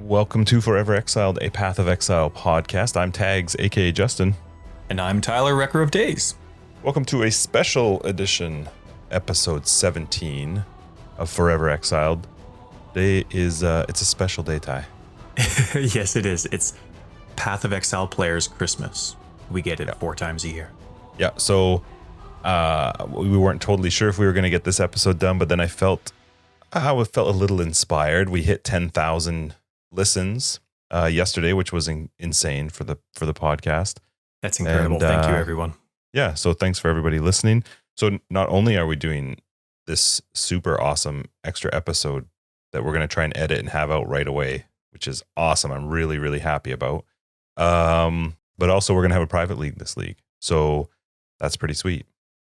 Welcome to Forever Exiled, a Path of Exile podcast. I'm Tags, aka Justin. And I'm Tyler, Wrecker of Days. Welcome to a special edition, episode 17 of Forever Exiled. Today is, it's a special day, Ty. Yes, it is. It's Path of Exile Players Christmas. We get it 4 times a year. Yeah, so we weren't totally sure if we were going to get this episode done, but then I felt a little inspired. We hit 10,000 listens yesterday, which was insane for the podcast. That's incredible. Thank you, everyone. Yeah, so thanks for everybody listening. So not only are we doing this super awesome extra episode that we're going to try and edit and have out right away, which is awesome. I'm really, really happy about. But also we're going to have a private league this league. So that's pretty sweet.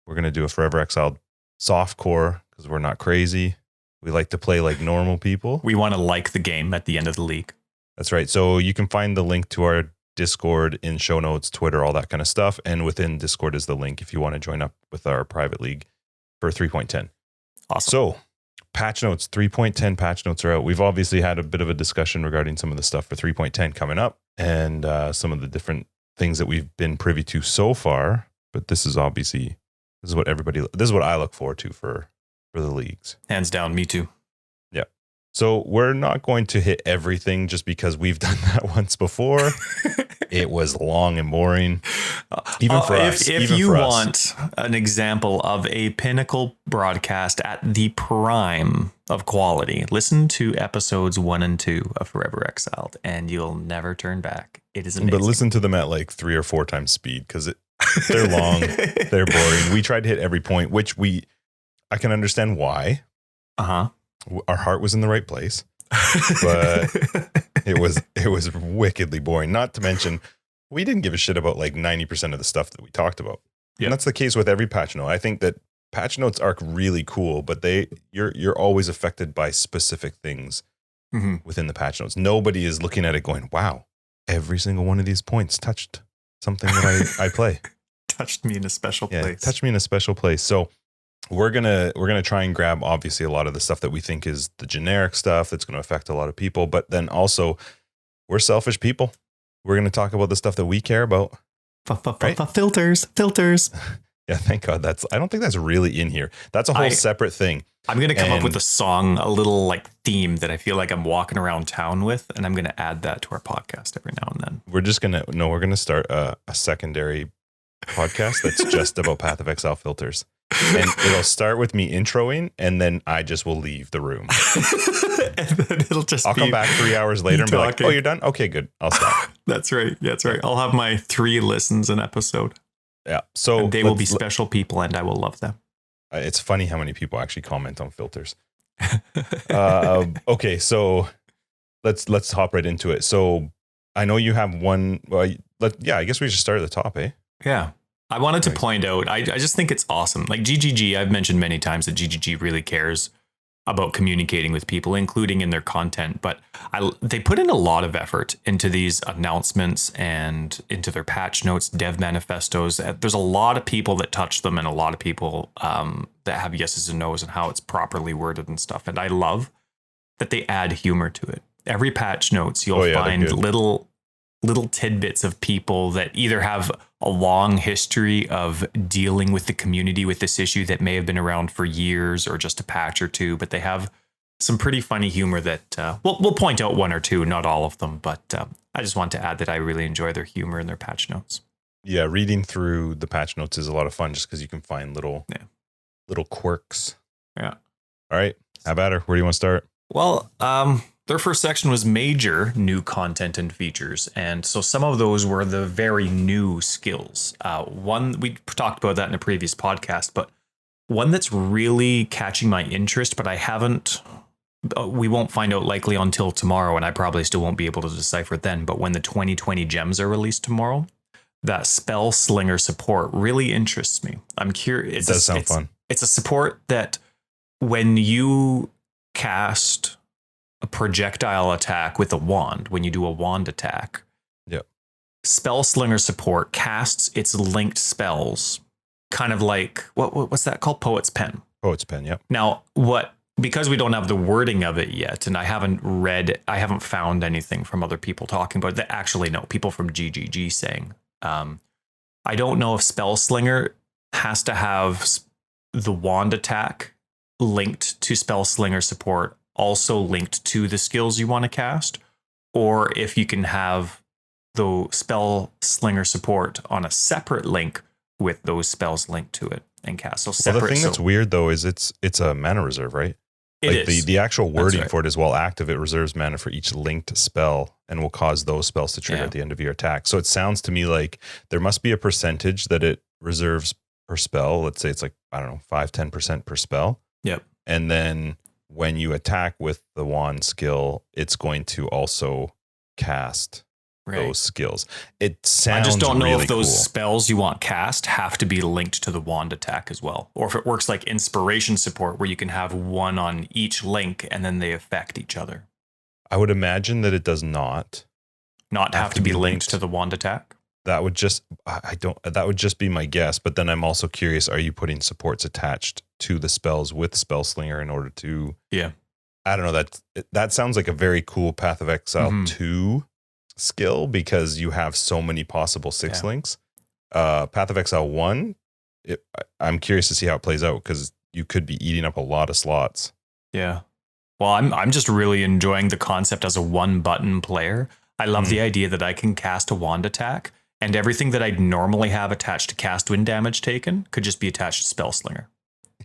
We're going to do a Forever Exiled soft core because we're not crazy. We like to play like normal people. We want to like the game at the end of the league. That's right. So you can find the link to our Discord in show notes, Twitter, all that kind of stuff. And within Discord is the link if you want to join up with our private league for 3.10. Awesome. So patch notes, 3.10 patch notes are out. We've obviously had a bit of a discussion regarding some of the stuff for 3.10 coming up and some of the different things that we've been privy to so far. But this is what I look forward to for the leagues. Hands down, me too. Yeah. So we're not going to hit everything just because we've done that once before. It was long and boring. Even for us. If you want an example of a pinnacle broadcast at the prime of quality, listen to episodes 1 and 2 of Forever Exiled, and you'll never turn back. It is amazing. But listen to them at like 3 or 4 times speed because they're long, they're boring. We tried to hit every point, which I can understand why. Uh-huh. Our heart was in the right place, but it was wickedly boring. Not to mention, we didn't give a shit about like 90% of the stuff that we talked about. Yep. And that's the case with every patch note. I think that patch notes are really cool, but you're always affected by specific things within the patch notes. Nobody is looking at it going, wow, every single one of these points touched something that I play. Touched me in a special place. Touched me in a special place. So we're gonna try and grab obviously a lot of the stuff that we think is the generic stuff that's going to affect a lot of people, but then also we're selfish people. We're going to talk about the stuff that we care about. Right? Filters. Yeah, thank God. I don't think that's really in here. That's a whole separate thing. I'm going to come up with a song, a little like theme that I feel like I'm walking around town with, and I'm going to add that to our podcast every now and then. We're going to start a secondary podcast that's just about Path of Exile filters. And it'll start with me introing, and then I just will leave the room. And then I'll come back 3 hours later and be like, oh, you're done? Okay, good. I'll stop. That's right. I'll have my 3 listens an episode. Yeah. So and they will be special people, and I will love them. It's funny how many people actually comment on filters. Okay, so let's hop right into it. So I know you have one. Well, I guess we should start at the top, eh? Yeah. I wanted to point out, I just think it's awesome. Like GGG, I've mentioned many times that GGG really cares about communicating with people, including in their content. But they put in a lot of effort into these announcements and into their patch notes, dev manifestos. There's a lot of people that touch them and a lot of people that have yeses and nos and how it's properly worded and stuff. And I love that they add humor to it. Every patch notes, you'll find little tidbits of people that either have a long history of dealing with the community with this issue that may have been around for years or just a patch or two, but they have some pretty funny humor that we'll point out 1 or 2, not all of them, but I just want to add that I really enjoy their humor in their patch notes. Yeah, reading through the patch notes is a lot of fun just because you can find little quirks. Yeah. All right, how about her? Where do you want to start? Well, their first section was major new content and features. And so some of those were the very new skills. One, we talked about that in a previous podcast, but one that's really catching my interest, but we won't find out likely until tomorrow, and I probably still won't be able to decipher it then. But when the 2020 gems are released tomorrow, that spell slinger support really interests me. I'm curious. It does sound fun. It's a support that when you cast a projectile attack with a wand, when you do a wand attack, spell slinger support casts its linked spells, kind of like what's that called? Poet's Pen. Poet's Pen, yep. Now, what because we don't have the wording of it yet, and I haven't found anything from other people talking about it. Actually, no, people from GGG saying, I don't know if Spellslinger has to have the wand attack linked to Spellslinger support, also linked to the skills you want to cast, or if you can have the Spellslinger support on a separate link with those spells linked to it and cast. So separate. Well, the thing that's weird though is it's a mana reserve, right? It is. The actual wording for it is, while active, it reserves mana for each linked spell and will cause those spells to trigger at the end of your attack. So it sounds to me like there must be a percentage that it reserves per spell. Let's say it's like, I don't know, 5-10% per spell. Yep. And then when you attack with the wand skill, it's going to also cast those skills. It sounds I just don't know really if those cool. spells you want cast have to be linked to the wand attack as well, or if it works like inspiration support where you can have one on each link and then they affect each other. I would imagine that it does not have to be linked to the wand attack. That would just that would just be my guess, but then I'm also curious, are you putting supports attached to the spells with Spellslinger in order to I don't know, that sounds like a very cool Path of Exile 2 skill, because you have so many possible 6 links. Path of Exile 1, I'm curious to see how it plays out, because you could be eating up a lot of slots. Yeah. Well, I'm just really enjoying the concept as a 1-button player. I love the idea that I can cast a wand attack, and everything that I'd normally have attached to cast when damage taken could just be attached to Spellslinger.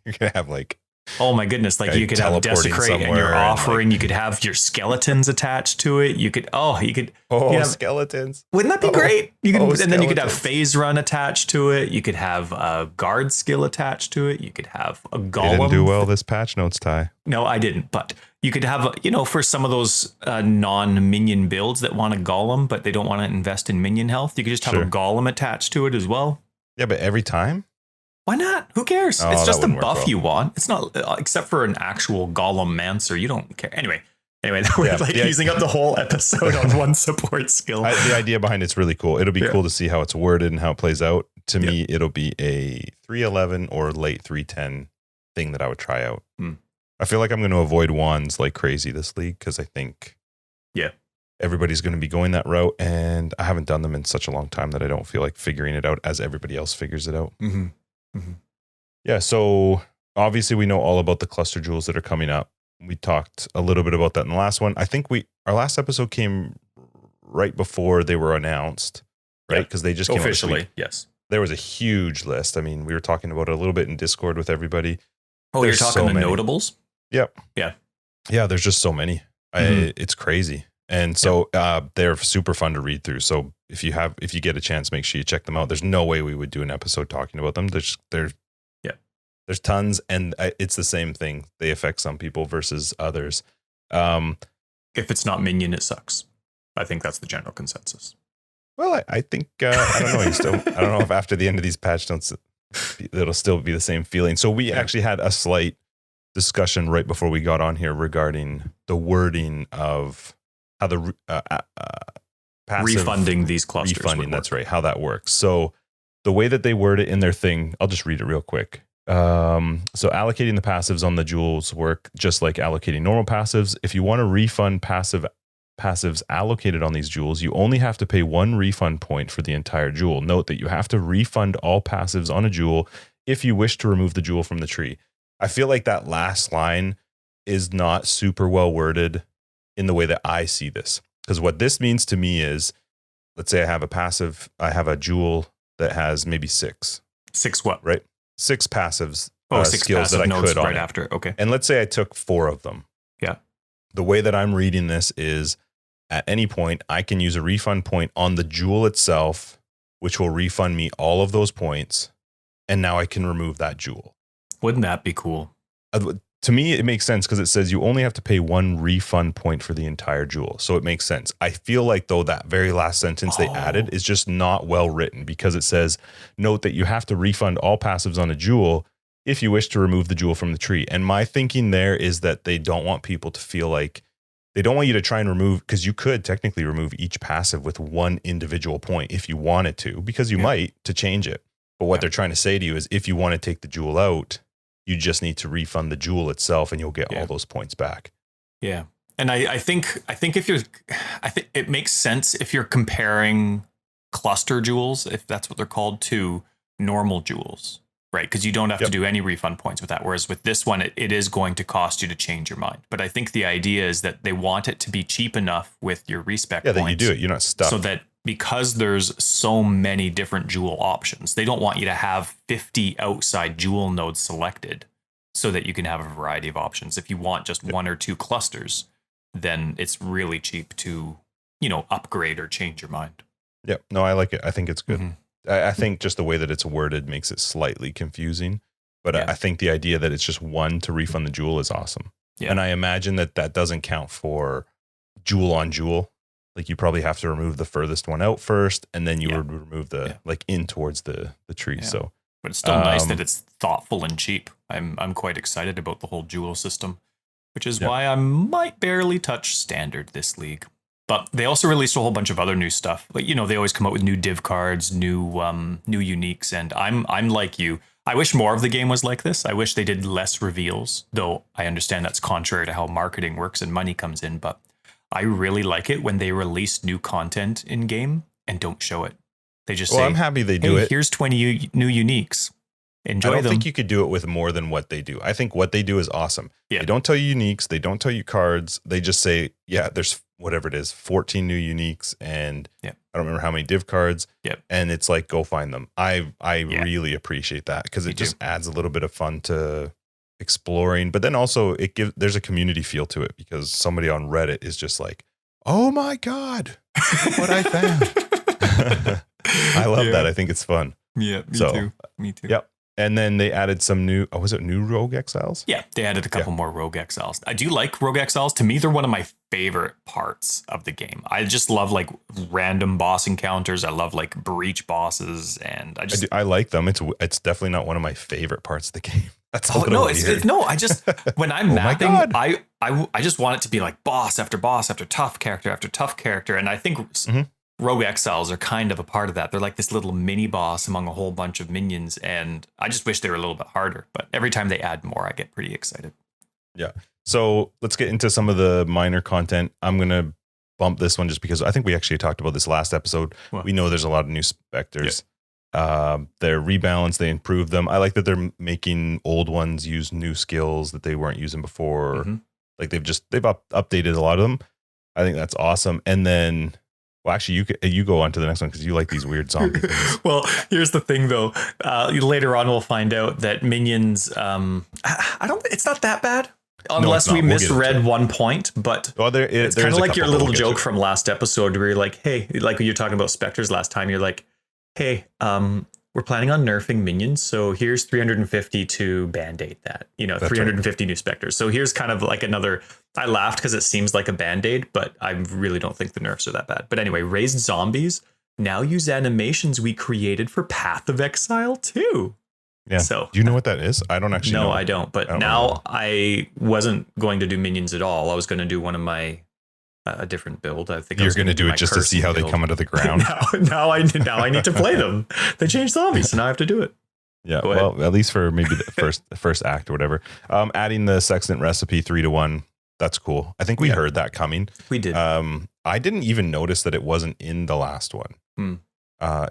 You're gonna have like, oh my goodness, like you could have Desecrate and your offering, you could have your skeletons attached to it. You could skeletons. Wouldn't that be great? You could, and then you could have Phase Run attached to it. You could have a guard skill attached to it. You could have a golem. You didn't do well this patch notes, Ty. No, I didn't. But you could have, for some of those non-minion builds that want a golem, but they don't want to invest in minion health, you could just have a golem attached to it as well. Yeah, but every time? Why not? Who cares? Oh, it's just the buff you want. It's not, except for an actual golem mancer, you don't care. Anyway, we're using up the whole episode on one support skill. The idea behind it's really cool. It'll be cool to see how it's worded and how it plays out. To me, it'll be a 311 or late 310 thing that I would try out. I feel like I'm going to avoid wands like crazy this league, because I think everybody's going to be going that route, and I haven't done them in such a long time that I don't feel like figuring it out as everybody else figures it out. Yeah, so obviously we know all about the cluster jewels that are coming up. We talked a little bit about that in the last one. I think our last episode came right before they were announced, right? Because they just came officially. Yes, there was a huge list. I mean, we were talking about it a little bit in Discord with everybody. Oh, there's you're talking the notables? Yep. Yeah. There's just so many. It's crazy. And so they're super fun to read through. So if you get a chance, make sure you check them out. There's no way we would do an episode talking about them. There's tons, and it's the same thing. They affect some people versus others. If it's not minion, it sucks. I think that's the general consensus. Well, I think I don't know. I don't know if after the end of these patch notes, it'll still be the same feeling. So we actually had a slight discussion right before we got on here regarding the wording of how the passive refunding these clusters. Refunding, that's right. How that works. So the way that they word it in their thing, I'll just read it real quick. So allocating the passives on the jewels work just like allocating normal passives. If you want to refund passives allocated on these jewels, you only have to pay 1 refund point for the entire jewel. Note that you have to refund all passives on a jewel if you wish to remove the jewel from the tree. I feel like that last line is not super well worded in the way that I see this. Because what this means to me is, let's say I have a jewel that has maybe 6. 6 what? Right? 6 passives, 6 skills passive that I could on right it. after. Okay. And let's say I took 4 of them. Yeah. The way that I'm reading this is, at any point, I can use a refund point on the jewel itself, which will refund me all of those points. And now I can remove that jewel. Wouldn't that be cool? To me, it makes sense because it says you only have to pay 1 refund point for the entire jewel. So it makes sense. I feel like, though, that very last sentence they added is just not well written, because it says, note that you have to refund all passives on a jewel if you wish to remove the jewel from the tree. And my thinking there is that they don't want people to feel like, they don't want you to try and remove, because you could technically remove each passive with 1 individual point if you wanted to, because you might, to change it. But what they're trying to say to you is, if you want to take the jewel out, You just need to refund the jewel itself and you'll get all those points back. Yeah. And I think it makes sense if you're comparing cluster jewels, if that's what they're called, to normal jewels, right? Because you don't have to do any refund points with that. Whereas with this one, it is going to cost you to change your mind. But I think the idea is that they want it to be cheap enough with your respec points. That you do it. You're not stuck. So that because there's so many different jewel options, they don't want you to have 50 outside jewel nodes selected so that you can have a variety of options. If you want just one or two clusters, then it's really cheap to, upgrade or change your mind. Yep. No, I like it. I think it's good. Mm-hmm. I think just the way that it's worded makes it slightly confusing, but I think the idea that it's just one to refund the jewel is awesome. Yeah. And I imagine that doesn't count for jewel on jewel. Like you probably have to remove the furthest one out first, and then you would remove the in towards the tree. Yeah. So, but it's still nice that it's thoughtful and cheap. I'm quite excited about the whole jewel system, which is why I might barely touch standard this league. But they also released a whole bunch of other new stuff. Like, they always come out with new div cards, new uniques, and I'm like you. I wish more of the game was like this. I wish they did less reveals, though I understand that's contrary to how marketing works and money comes in, but I really like it when they release new content in game and don't show it. They just say, I'm happy they do it. Here's 20 new uniques. Enjoy them. I don't think you could do it with more than what they do. I think what they do is awesome. Yeah. They don't tell you uniques. They don't tell you cards. They just say, there's whatever it is, 14 new uniques, and I don't remember how many div cards. Yep. And it's like, go find them. I really appreciate that because it just adds a little bit of fun to exploring, but then also there's a community feel to it because somebody on Reddit is just like, oh my God, look what I found. I love that. I think it's fun. Yeah, me too. Yep. And then they added some new, was it new Rogue Exiles? Yeah, they added a couple more Rogue Exiles. I do like Rogue Exiles. To me, they're one of my favorite parts of the game. I just love like random boss encounters. I love like breach bosses, and I like them. It's definitely not one of my favorite parts of the game. That's I just when I'm mapping, I just want it to be like boss after boss after tough character, and I think Rogue Exiles are kind of a part of that. They're like this little mini boss among a whole bunch of minions, and I just wish they were a little bit harder. But every time they add more, I get pretty excited. Yeah. So let's get into some of the minor content. I'm gonna bump this one just because I think we actually talked about this last episode. We know there's a lot of new specters. They're rebalanced, they improve them. I like that they're making old ones use new skills that they weren't using before. Like they've updated a lot of them. I think that's awesome. And then, well, actually, you go on to the next one because you like these weird zombie things. Well, here's the thing, though. Later on, we'll find out that minions. It's not that bad. Unless we misread one point, but it's kind of like your little joke from last episode where you're like, hey, like when you're talking about specters last time, you're like, hey, we're planning on nerfing minions, so here's 350 to band-aid that, 350 new specters. So here's kind of like another, I laughed because it seems like a band-aid, but I really don't think the nerfs are that bad. But anyway, raised zombies now use animations we created for Path of Exile 2. Yeah. So do you know what that is? I don't actually know. No, I don't. But I wasn't going to do minions at all. I was going to do one of my a different build. I think you're going to do it just to see how they come out of the ground. now I need to play them. They changed zombies, so now I have to do it. Yeah. Well, at least for maybe the first act or whatever. Adding the sextant recipe 3-to-1. That's cool. I think we heard that coming. We did. I didn't even notice that it wasn't in the last one.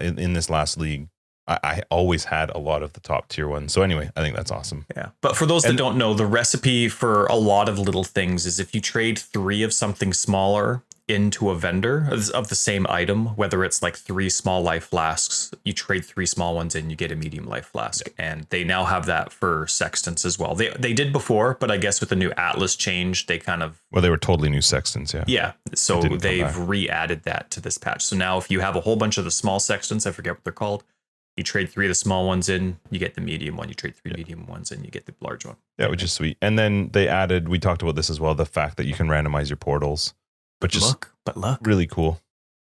In this last league. I always had a lot of the top tier ones. So anyway, I think that's awesome. Yeah. But for those that don't know, the recipe for a lot of little things is if you trade 3 of something smaller into a vendor of the same item, whether it's like 3 small life flasks, you trade 3 small ones in, you get a medium life flask. Yep. And they now have that for sextants as well. They did before, but I guess with the new Atlas change, they kind of... Well, they were totally new sextants, yeah. Yeah, so they've re-added that to this patch. So now if you have a whole bunch of the small sextants, I forget what they're called, you trade 3 of the small ones in, you get the medium one. You trade 3 medium ones in, you get the large one. Yeah, which is sweet. And then they added, we talked about this as well, the fact that you can randomize your portals. But look, really cool.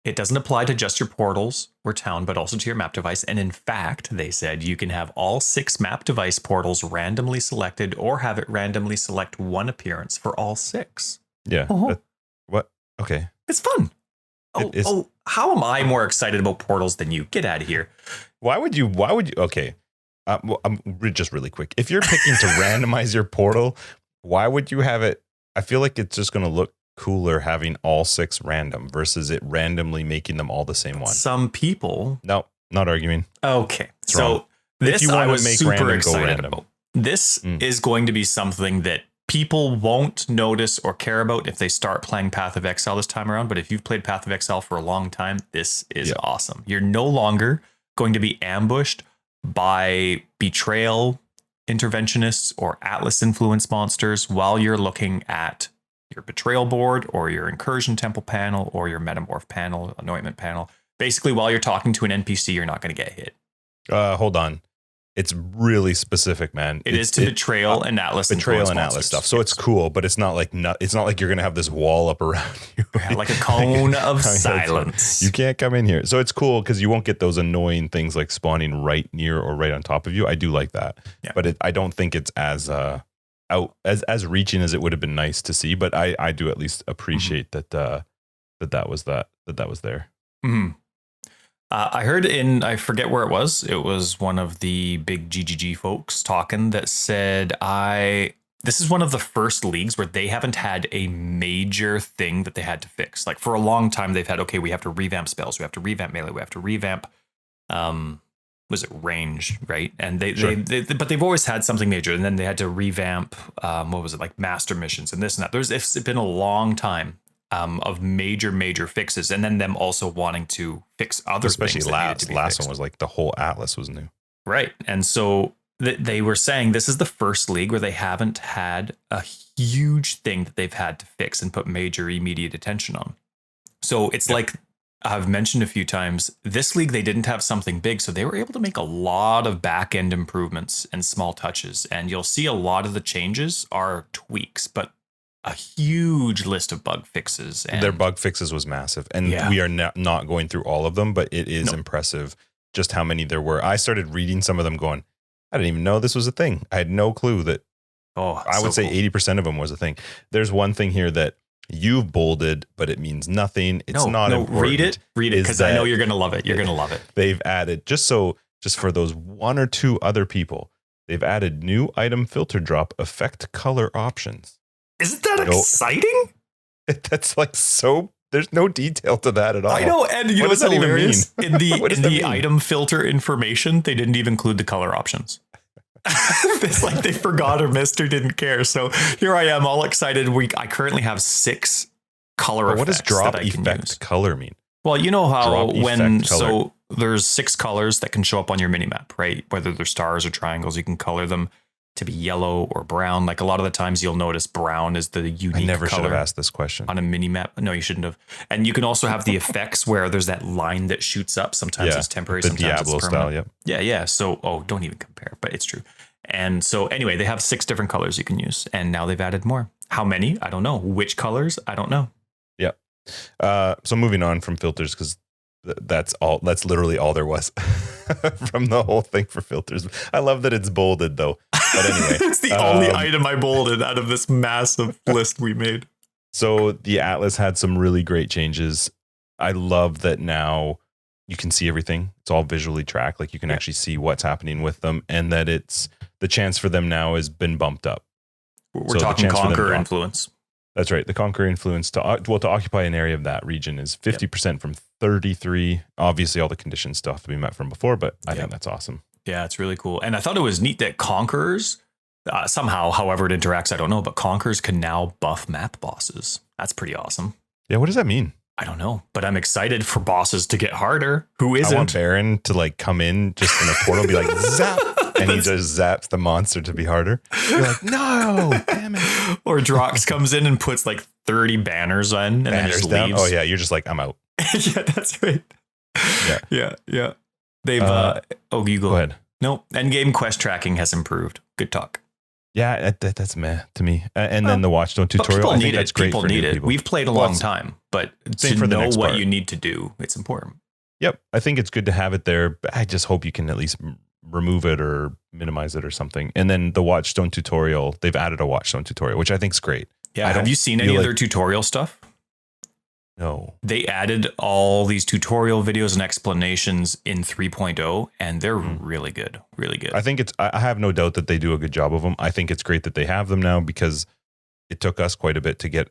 It doesn't apply to just your portals or town, but also to your map device. And in fact, they said you can have all 6 map device portals randomly selected or have it randomly select one appearance for all 6. Yeah. What? Okay. It's fun. How am I more excited about portals than you? Get out of here. Why would you? Okay. Just really quick. If you're picking to randomize your portal, why would you have it? I feel like it's just going to look cooler having all 6 random versus it randomly making them all the same one. Some people. No, not arguing. Okay. It's wrong. So this you I want was to make super random, excited go random. about. This is going to be something that people won't notice or care about if they start playing Path of Exile this time around. But if you've played Path of Exile for a long time, this is awesome. You're no longer going to be ambushed by betrayal interventionists or Atlas influence monsters while you're looking at your betrayal board or your incursion temple panel or your metamorph panel, anointment panel. Basically, while you're talking to an NPC, you're not going to get hit. Hold on. It's really specific, man. It is to betrayal and Atlas betrayal and Atlas stuff. So it's cool, but it's not like you're gonna have this wall up around you. Yeah, like a cone of silence. You can't come in here. So it's cool because you won't get those annoying things like spawning right near or right on top of you. I do like that, but I don't think it's as as reaching as it would have been nice to see. But I do at least appreciate that was there. Mm-hmm. I heard I forget where it was. It was one of the big GGG folks talking that said, this is one of the first leagues where they haven't had a major thing that they had to fix. Like for a long time, they've had, okay, we have to revamp spells. We have to revamp melee. We have to revamp, was it range, right? And but they've always had something major. And then they had to revamp, what was it, like master missions and this and that. It's been a long time. Of major fixes, and then them also wanting to fix other especially things. Last one was like the whole Atlas was new, right? And so they were saying this is the first league where they haven't had a huge thing that they've had to fix and put major immediate attention on. So it's like I've mentioned a few times, this league they didn't have something big, so they were able to make a lot of back end improvements and small touches, and you'll see a lot of the changes are tweaks, but a huge list of bug fixes. And their bug fixes was massive. And we are not going through all of them, but it is impressive just how many there were. I started reading some of them going, I didn't even know this was a thing. I had no clue that. I would say 80% of them was a thing. There's one thing here that you've bolded, but it means nothing. It's not important. Read it because I know you're going to love it. You're going to love it. They've added, just for those 1 or 2 other people, they've added new item filter drop effect color options. Isn't that exciting? That's like so. There's no detail to that at all. I know, and you know what's hilarious? In the item filter information, they didn't even include the color options. It's like they forgot or missed or didn't care. So here I am, all excited. I currently have 6 color effects. What does drop that I can effect use. Color mean? Well, you know how there's 6 colors that can show up on your minimap, right? Whether they're stars or triangles, you can color them to be yellow or brown. Like a lot of the times you'll notice brown is the unique color. I never should have asked this question. On a mini map. No, you shouldn't have. And you can also have the effects where there's that line that shoots up. Sometimes it's temporary, the sometimes Diablo it's permanent. style, yep. Yeah. So, don't even compare, but it's true. And so anyway, they have 6 different colors you can use. And now they've added more. How many? I don't know. Which colors? I don't know. Yep. So moving on from filters, because that's literally all there was from the whole thing for filters. I love that it's bolded though. But anyway, it's the only item I bolded out of this massive list we made. So the Atlas had some really great changes. I love that now you can see everything. It's all visually tracked. Like you can actually see what's happening with them, and that it's the chance for them now has been bumped up. We're talking Conqueror influence. That's right. The Conqueror influence to occupy an area of that region is 50% from 33. Obviously, all the condition stuff to be met from before, but I think that's awesome. Yeah, it's really cool. And I thought it was neat that Conquerors, somehow, however it interacts, I don't know, but Conquerors can now buff map bosses. That's pretty awesome. Yeah, what does that mean? I don't know, but I'm excited for bosses to get harder. Who isn't? I want Baron to like come in just in a portal and be like, zap. And he just zaps the monster to be harder. You're like, no, damn it. Or Drox comes in and puts like 30 banners on and then just leaves. Oh, yeah. You're just like, I'm out. Yeah, that's right. Yeah. They've, you go ahead. No, endgame quest tracking has improved. Good talk. Yeah, that's meh to me. And then the Watchstone tutorial, I think that's great for new people. We've played a long time, but to know what you need to do, it's important. Yep. I think it's good to have it there. But I just hope you can at least remove it or minimize it or something. And then the Watchstone tutorial, they've added a Watchstone tutorial, which I think is great. Yeah. Have you seen any of their tutorial stuff? No. They added all these tutorial videos and explanations in 3.0, and they're really good. Really good. I think I have no doubt that they do a good job of them. I think it's great that they have them now because it took us quite a bit to get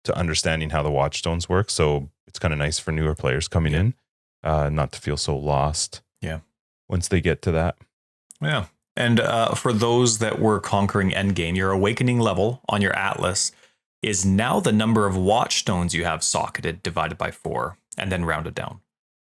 to understanding how the watchstones work. So it's kind of nice for newer players coming in, not to feel so lost. Yeah. Once they get to that. Yeah. And for those that were conquering endgame, your awakening level on your Atlas is now the number of watchstones you have socketed divided by 4 and then rounded down.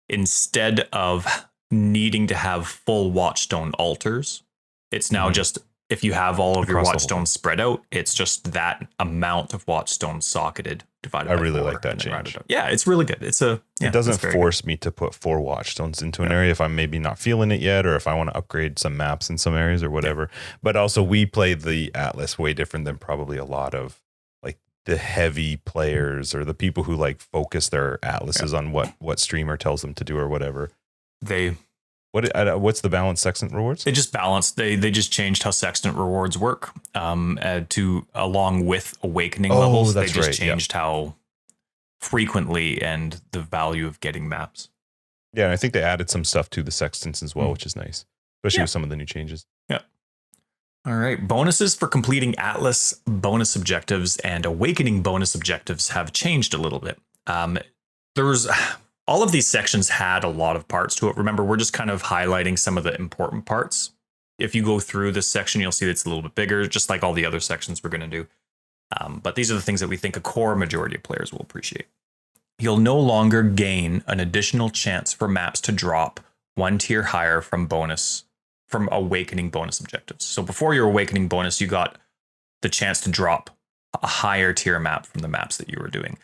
Instead of needing to have full watchstone altars, it's now just if you have all of your watchstones spread out, it's just that amount of watchstones socketed divided by 4. I really like that change. Yeah, it's really good. It doesn't force me to put 4 watchstones into an area if I'm maybe not feeling it yet, or if I want to upgrade some maps in some areas or whatever. But also we play the Atlas way different than probably a lot of the heavy players or the people who like focus their atlases on what streamer tells them to do or whatever. What's the balanced sextant rewards? They just balanced. They just changed how sextant rewards work. To along with awakening levels, they just changed how frequently and the value of getting maps. Yeah, and I think they added some stuff to the sextants as well, which is nice, especially with some of the new changes. Yeah. All right. Bonuses for completing Atlas bonus objectives and Awakening bonus objectives have changed a little bit. All of these sections had a lot of parts to it. Remember, we're just kind of highlighting some of the important parts. If you go through this section, you'll see that it's a little bit bigger, just like all the other sections we're going to do. But these are the things that we think a core majority of players will appreciate. You'll no longer gain an additional chance for maps to drop 1 tier higher from Awakening bonus objectives. So before your Awakening bonus, you got the chance to drop a higher tier map from the maps that you were doing.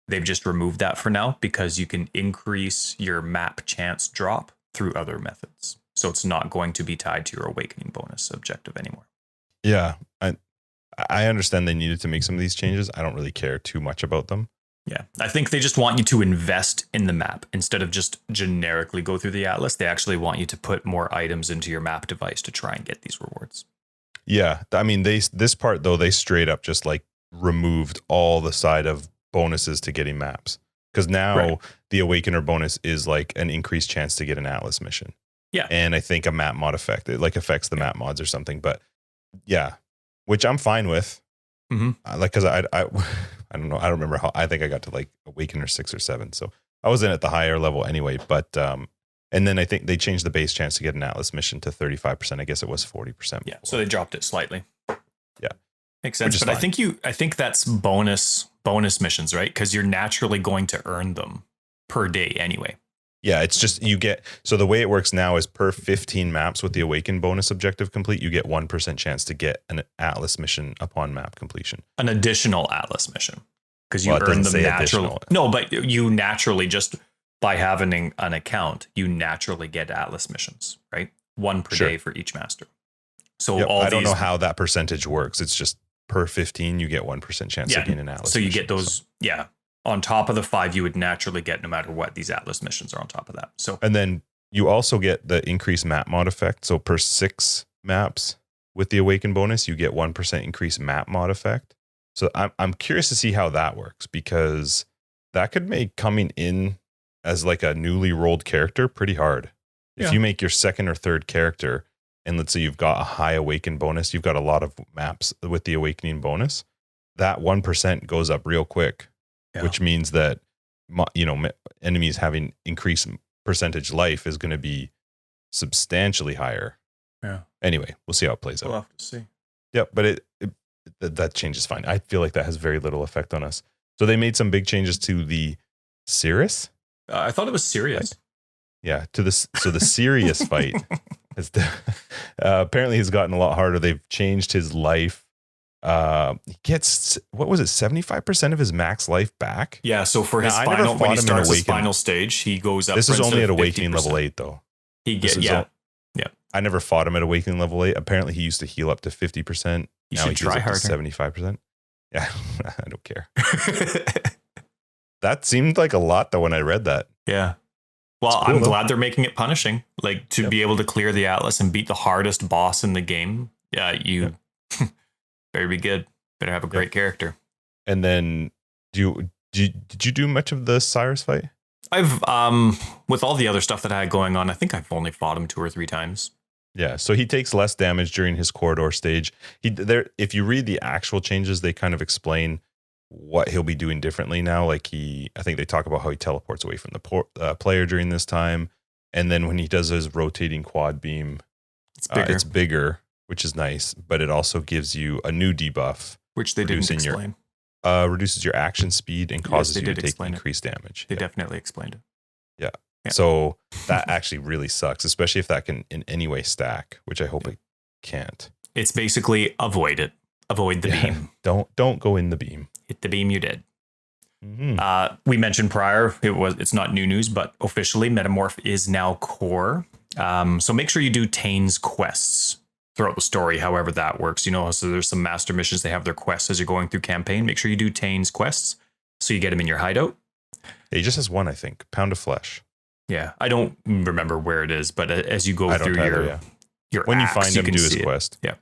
They've just removed that for now because you can increase your map chance drop through other methods. So it's not going to be tied to your Awakening bonus objective anymore. Yeah, I understand they needed to make some of these changes. I don't really care too much about them. Yeah, I think they just want you to invest in the map instead of just generically go through the Atlas. They actually want you to put more items into your map device to try and get these rewards. Yeah, I mean, this part, though, they straight up just like removed all the side of bonuses to getting maps. Because now the Awakener bonus is like an increased chance to get an Atlas mission. Yeah. And I think a map mod effect, it like affects the map mods or something. But yeah, which I'm fine with. Because I don't know. I don't remember how. I think I got to like Awakener 6 or 7. So I was in at the higher level anyway. But and then I think they changed the base chance to get an Atlas mission to 35%. I guess it was 40%. Yeah. So they dropped it slightly. Yeah. Makes sense. But fine. I think that's bonus missions, right? Because you're naturally going to earn them per day anyway. Yeah, it's just so the way it works now is per 15 maps with the Awaken bonus objective complete, you get 1% chance to get an Atlas mission upon map completion. An additional Atlas mission. Because you earn them naturally. No, but you naturally, just by having an account, you naturally get Atlas missions, right? 1 per day for each master. So I don't know how that percentage works. It's just per 15, you get 1% chance of getting an Atlas. So you get those, on top of the 5 you would naturally get no matter what. These Atlas missions are on top of that. So and then you also get the increased map mod effect. So per 6 maps with the Awaken bonus, you get 1% increased map mod effect. So I'm curious to see how that works, because that could make coming in as like a newly rolled character pretty hard. If you make your second or third character, and let's say you've got a high Awaken bonus, you've got a lot of maps with the Awakening bonus, that 1% goes up real quick, which means that, enemies having increased percentage life is going to be substantially higher. Yeah. Anyway, we'll see how it plays out. We'll have to see. Yeah, but that change is fine. I feel like that has very little effect on us. So they made some big changes to the Sirius. I thought it was Sirius. Yeah, the Sirius fight has apparently has gotten a lot harder. They've changed his life. He gets, what was it, 75% of his max life back? Yeah, so for his final, when he starts his final stage, he goes up. This is only at Awakening level 8, though. I never fought him at Awakening level 8. Apparently, he used to heal up to 50%. You should try harder. 75%. Yeah, I don't care. That seemed like a lot, though, when I read that. Yeah. Well, cool, I'm glad they're making it punishing. Like, to be able to clear the Atlas and beat the hardest boss in the game. Yeah, you better be good. Better have a great character. And then, do Did you do much of the Cyrus fight? I've with all the other stuff that I had going on, I think I've only fought him 2 or 3 times. Yeah, so he takes less damage during his corridor stage. If you read the actual changes, they kind of explain what he'll be doing differently now. Like I think they talk about how he teleports away from the player during this time, and then when he does his rotating quad beam, it's bigger, which is nice. But it also gives you a new debuff, which they didn't explain. Reduces your action speed and causes you to take increased damage. They definitely explained it. Yeah. So that actually really sucks, especially if that can in any way stack, which I hope it can't. It's basically avoid it. Avoid the beam. Don't go in the beam. Hit the beam, you're dead. Mm-hmm. We mentioned prior, it's not new news, but officially Metamorph is now core. So make sure you do Tane's quests throughout the story, however that works. So there's some master missions, they have their quests as you're going through campaign. Make sure you do Tane's quests so you get him in your hideout. He just has one, I think. Pound of Flesh. Yeah, I don't remember where it is, but as you go through your when acts, you find him, do his quest. Yeah.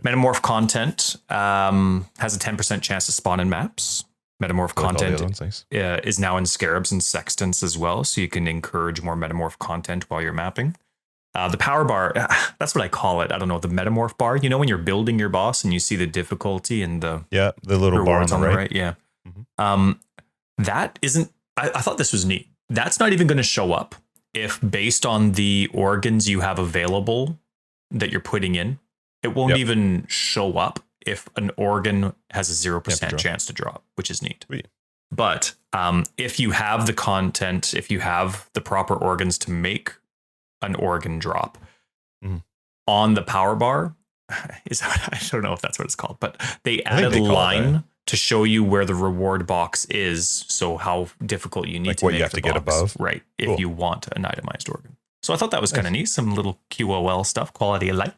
Metamorph content has a 10% chance to spawn in maps. Metamorph content is now in Scarabs and Sextants as well, so you can encourage more Metamorph content while you're mapping. The power bar, that's what I call it. I don't know, the Metamorph bar. When you're building your boss and you see the difficulty and the little bar on the right. Yeah. Mm-hmm. That isn't, I thought this was neat. That's not even going to show up if based on the organs you have available that you're putting in, it won't even show up if an organ has a 0% chance to drop, which is neat. Sweet. But if you have the content, if you have the proper organs to make an organ drop on the power bar, I don't know if that's what it's called, but they added a line to show you where the reward box is. So how difficult you need to make you have to get above. Right. Cool. If you want an itemized organ. So I thought that was kind of neat. Some little QOL stuff, quality of life.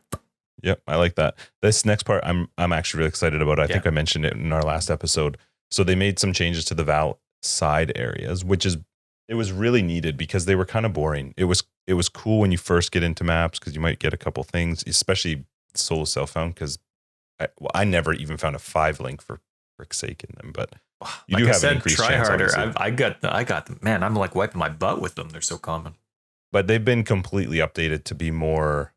Yep. I like that. This next part, I'm actually really excited about. I think I mentioned it in our last episode. So they made some changes to the Val side areas, it was really needed because they were kind of boring. It was cool when you first get into maps because you might get a couple things, especially solo self-found, because I never even found a 5 link for frick's sake in them, but you do have an increased chance. Try harder. I got them. Man, I'm like wiping my butt with them. They're so common. But they've been completely updated to be more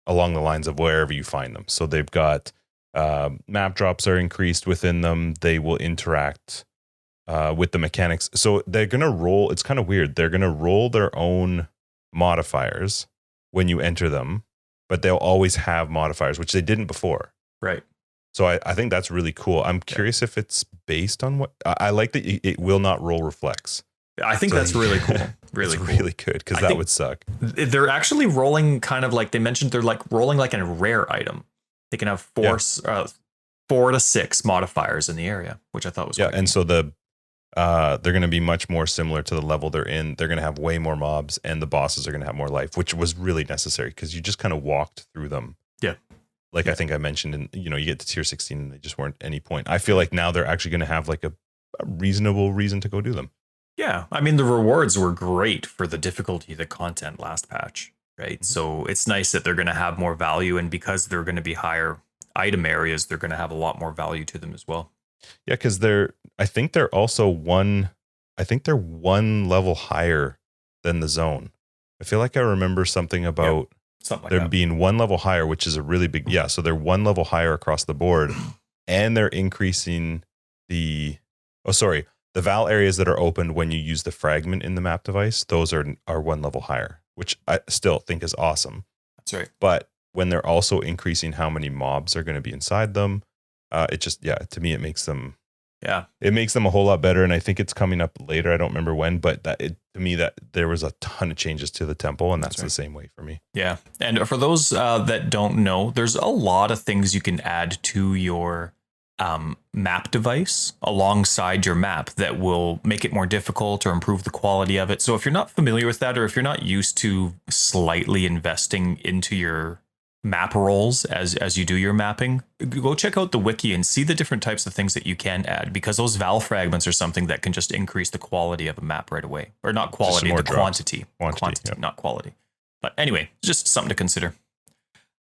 along the lines of wherever you find them. So they've got map drops are increased within them. They will interact with the mechanics. So they're going to roll. It's kind of weird. They're going to roll their own modifiers when you enter them, but they'll always have modifiers, which they didn't before. Right. So I think that's really cool. I'm curious if it's based on what I like that it will not roll reflex. I think that's really cool. Really good because that would suck. They're actually rolling kind of like they mentioned. They're like rolling like a rare item. They can have 4 to 6 modifiers in the area, which I thought was and neat. So they're going to be much more similar to the level they're in. They're going to have way more mobs, and the bosses are going to have more life, which was really necessary because you just kind of walked through them. Yeah. I think I mentioned, and you get to tier 16 and they just weren't any point. I feel like now they're actually going to have like a reasonable reason to go do them. Yeah. I mean, the rewards were great for the difficulty of the content last patch, right? Mm-hmm. So it's nice that they're going to have more value, and because they're going to be higher item areas, they're going to have a lot more value to them as well. Yeah, because I think they're one level higher than the zone. I feel like I remember something about them being 1 level higher, which is a really big, so they're 1 level higher across the board, and they're increasing the Val areas that are opened when you use the fragment in the map device. Those are 1 level higher, which I still think is awesome. That's right. But when they're also increasing how many mobs are going to be inside them, it just, to me, it makes them a whole lot better. And I think it's coming up later. I don't remember when, but to me, that there was a ton of changes to the temple, and that's the same way for me. Yeah. And for those that don't know, there's a lot of things you can add to your map device alongside your map that will make it more difficult or improve the quality of it. So if you're not familiar with that, or if you're not used to slightly investing into your map rolls as you do your mapping, go check out the wiki and see the different types of things that you can add, because those Val fragments are something that can just increase the quality of a map right away. Or not quality, the quantity, not quality. But anyway, just something to consider.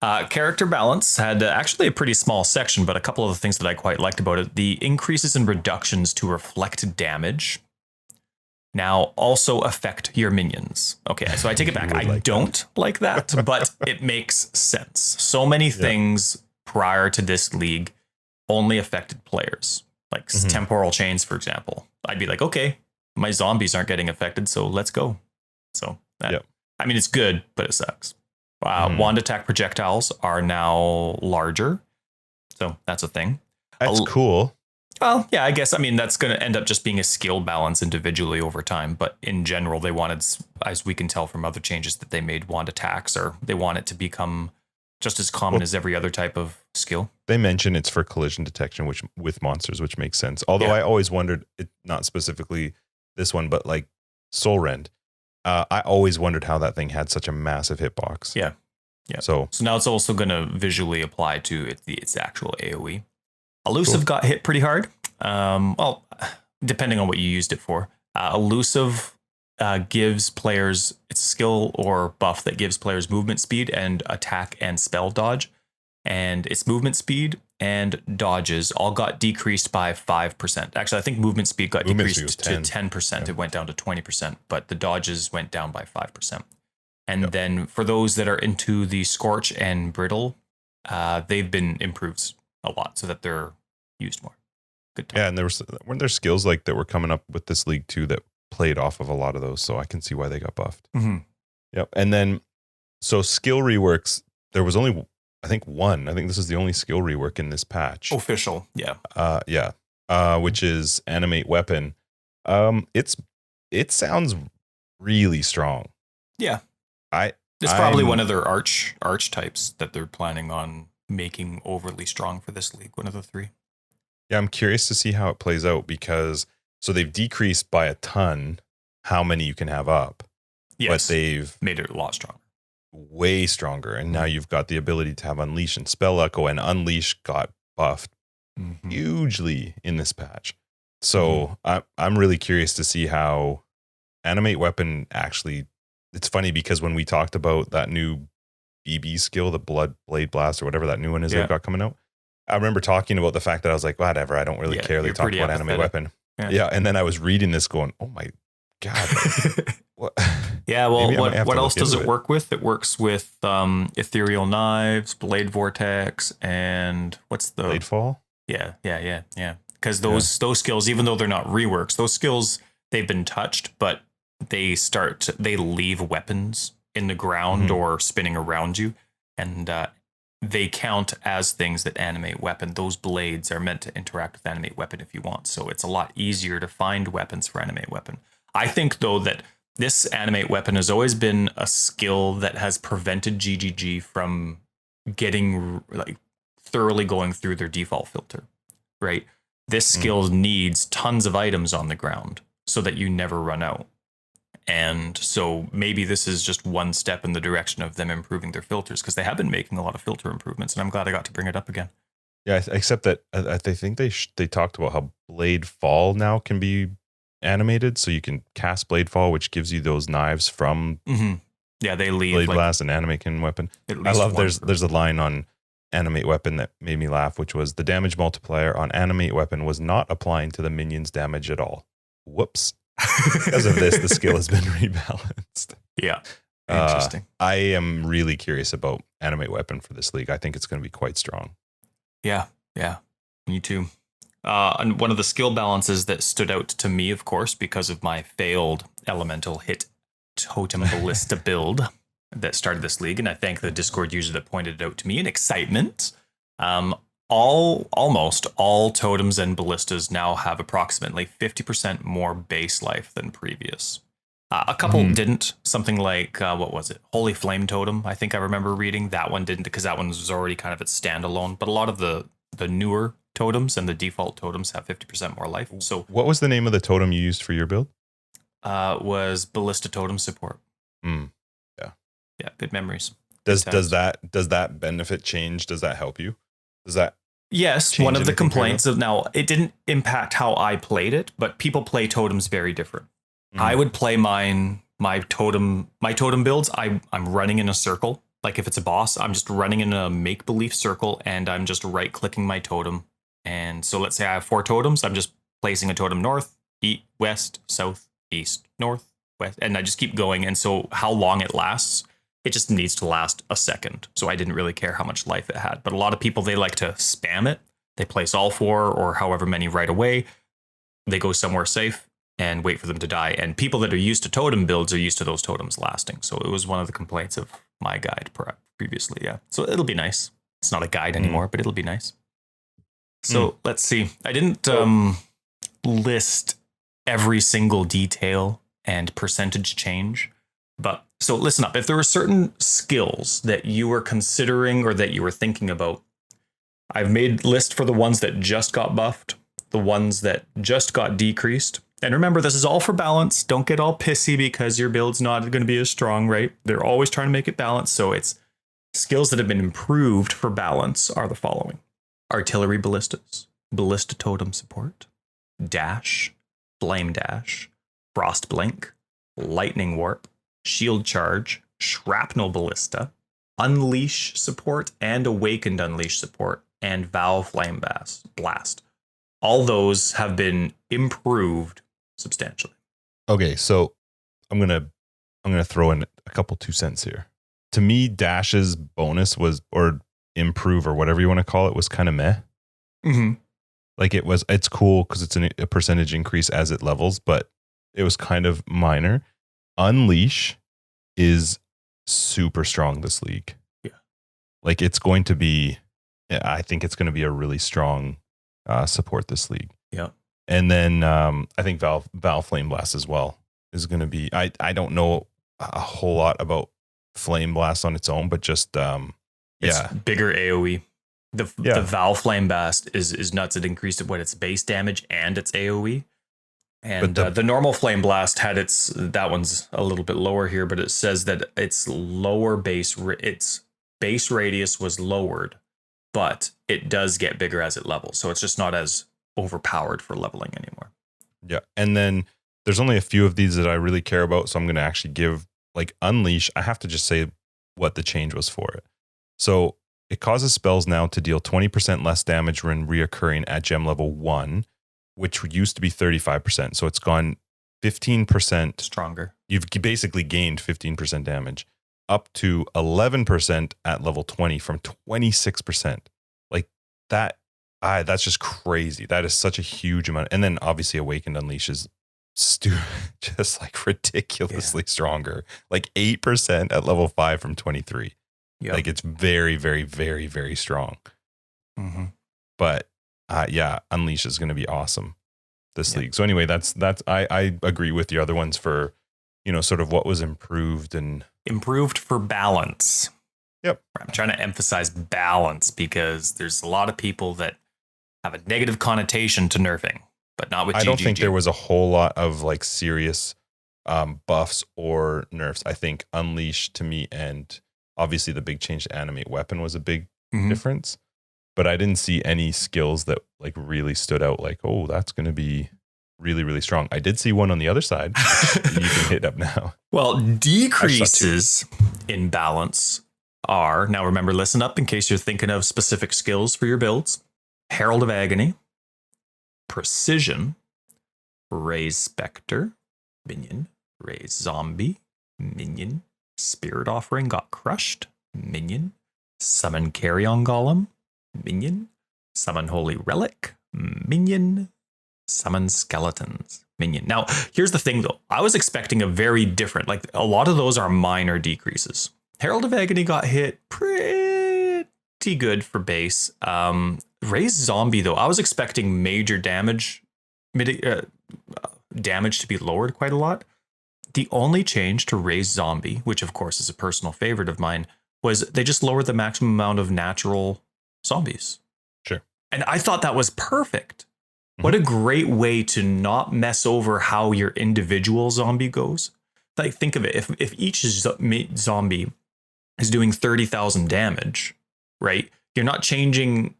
Character balance had actually a pretty small section, but a couple of the things that I quite liked about it. The increases and reductions to reflect damage now also affect your minions. Okay, so I take it back. I don't like that, but it makes sense. So many things prior to this league only affected players, like temporal chains, for example. I'd be like, okay, my zombies aren't getting affected, so let's go. So, I mean, it's good, but it sucks. Wand attack projectiles are now larger, so that's a thing. That's cool. Well, yeah, I guess. I mean, that's going to end up just being a skill balance individually over time. But in general, they wanted, as we can tell from other changes that they made, wand attacks, or they want it to become just as common as every other type of skill. They mention it's for collision detection, which with monsters, which makes sense. Although I always wondered, not specifically this one, but like Soul Rend. I always wondered how that thing had such a massive hitbox. Yeah. So now it's also going to visually apply to its actual AoE. Elusive got hit pretty hard. Well, depending on what you used it for. Elusive gives players, it's a skill or buff that gives players movement speed and attack and spell dodge. And its movement speed and dodges all got decreased by 5%. Actually, I think movement speed got decreased to 10%. Yeah. It went down to 20%, but the dodges went down by 5%. And then for those that are into the Scorch and Brittle, they've been improved a lot so that they're used more. Good time. Yeah, and weren't there skills like that were coming up with this league too that played off of a lot of those, so I can see why they got buffed. Yep. And then so skill reworks, there was only I think one. I think this is the only skill rework in this patch. Official, yeah. Which is animate weapon. It sounds really strong. Yeah. It's probably one of their arch types that they're planning on making overly strong for this league, one of the three. Yeah, I'm curious to see how it plays out because so they've decreased by a ton how many you can have up. Yes, but they've made it a lot stronger. Way stronger. And now you've got the ability to have Unleash and Spell Echo, and Unleash got buffed hugely in this patch. So I'm really curious to see how Animate Weapon actually, it's funny because when we talked about that new BB skill, the Blade Blast or whatever that new one is that got coming out, I remember talking about the fact that I was like, whatever, I don't really care. They talk about Animate Weapon. Yeah. And then I was reading this going, oh my God. What? Yeah, well, what else does it work with? It works with Ethereal Knives, Blade Vortex, and what's the... Bladefall? Yeah. Because those skills, even though they're not reworks, those skills, they've been touched, but they leave weapons in the ground or spinning around you, and they count as things that animate weapon. Those blades are meant to interact with animate weapon if you want, so it's a lot easier to find weapons for animate weapon. I think, though, that this animate weapon has always been a skill that has prevented GGG from getting thoroughly going through their default filter, right? This skill needs tons of items on the ground so that you never run out. And so maybe this is just one step in the direction of them improving their filters, because they have been making a lot of filter improvements, and I'm glad I got to bring it up again. Yeah, except that I think they talked about how Blade Fall now can be animated, so you can cast Blade Fall, which gives you those knives from they leave Blade Blast and Animate Weapon. I love there's a line on Animate Weapon that made me laugh, which was the damage multiplier on Animate Weapon was not applying to the minion's damage at all. Whoops. Because of this, the skill has been rebalanced. Yeah. Interesting. I am really curious about Animate Weapon for this league. I think it's going to be quite strong. Yeah. Me too. And one of the skill balances that stood out to me, of course, because of my failed elemental hit totem ballista build that started this league, and I thank the Discord user that pointed it out to me in excitement. Almost all totems and ballistas now have approximately 50% more base life than previous. A couple didn't. Something like, what was it? Holy Flame Totem, I think I remember reading. That one didn't, because that one was already kind of its standalone. But a lot of the newer totems and the default totems have 50% more life. So what was the name of the totem you used for your build? Was Ballista Totem Support. Yeah, good memories. Does that benefit change? Does that help you? Does that? Yes, one of the complaints of now, it didn't impact how I played it, but people play totems very different. I would play my totem builds. I'm running in a circle. Like if it's a boss, I'm just running in a make-believe circle and I'm just right-clicking my totem. And so let's say I have 4 totems. I'm just placing a totem north, east, west, south, east, north, west. And I just keep going. And so how long it lasts, it just needs to last a second. So I didn't really care how much life it had. But a lot of people, they like to spam it. They place all 4 or however many right away. They go somewhere safe and wait for them to die. And people that are used to totem builds are used to those totems lasting. So it was one of the complaints of my guide previously. Yeah. So it'll be nice. It's not a guide anymore, but it'll be nice. So let's see. I didn't list every single detail and percentage change. But so listen up. If there were certain skills that you were considering or that you were thinking about, I've made list for the ones that just got buffed, the ones that just got decreased. And remember, this is all for balance. Don't get all pissy because your build's not going to be as strong, right? They're always trying to make it balanced. So it's skills that have been improved for balance are the following: artillery ballistas, ballista totem support, dash, flame dash, frost blink, lightning warp, shield charge, shrapnel ballista, unleash support, and awakened unleash support, and vow flame blast. All those have been improved substantially. Okay, so I'm gonna throw in a couple 2 cents here. To me, Dash's bonus was, or improve or whatever you want to call it, was kind of meh. Mm-hmm. Like it's cool because it's a percentage increase as it levels, but it was kind of minor. Unleash is super strong this league. Yeah, like it's going to be. I think it's going to be a really strong support this league. Yeah. And then I think Val Flame Blast as well is going to be. I don't know a whole lot about Flame Blast on its own, but just it's bigger AoE. The Val Flame Blast is nuts. It increased what its base damage and its AoE. And the normal Flame Blast had that one's a little bit lower here, but it says that its base radius was lowered, but it does get bigger as it levels. So it's just not as overpowered for leveling anymore. Yeah. And then there's only a few of these that I really care about. So I'm going to actually give, like, Unleash. I have to just say what the change was for it. So it causes spells now to deal 20% less damage when reoccurring at gem level 1, which used to be 35%. So it's gone 15% stronger. You've basically gained 15% damage, up to 11% at level 20 from 26%. Like that, that's just crazy. That is such a huge amount. And then obviously Awakened Unleash is just like ridiculously stronger. Like 8% at level 5 from 23. Yep. Like it's very, very, very, very strong. Mm-hmm. But Unleash is going to be awesome this league. So anyway, that's I agree with the other ones for, sort of what was improved for balance. Yep. I'm trying to emphasize balance because there's a lot of people that have a negative connotation to nerfing, but not with GGG. I don't think there was a whole lot of like serious buffs or nerfs. I think Unleash to me, and obviously the big change to animate weapon was a big difference, but I didn't see any skills that like really stood out like, oh, that's going to be really, really strong. I did see one on the other side. You can hit up now. Well, decreases in balance are, now remember, listen up in case you're thinking of specific skills for your builds: Herald of Agony, Precision, Raise Spectre, minion, Raise Zombie, minion, Spirit Offering got crushed, minion, Summon Carrion Golem, minion, Summon Holy Relic, minion, Summon Skeletons, minion. Now, here's the thing though. I was expecting a very different, like a lot of those are minor decreases. Herald of Agony got hit pretty good for base. Raise Zombie though, I was expecting major damage to be lowered quite a lot. The only change to Raise Zombie, which of course is a personal favorite of mine, was they just lowered the maximum amount of natural zombies. Sure. And I thought that was perfect. What a great way to not mess over how your individual zombie goes. Like, think of it. If each zombie is doing 30,000 damage, right? You're not changing.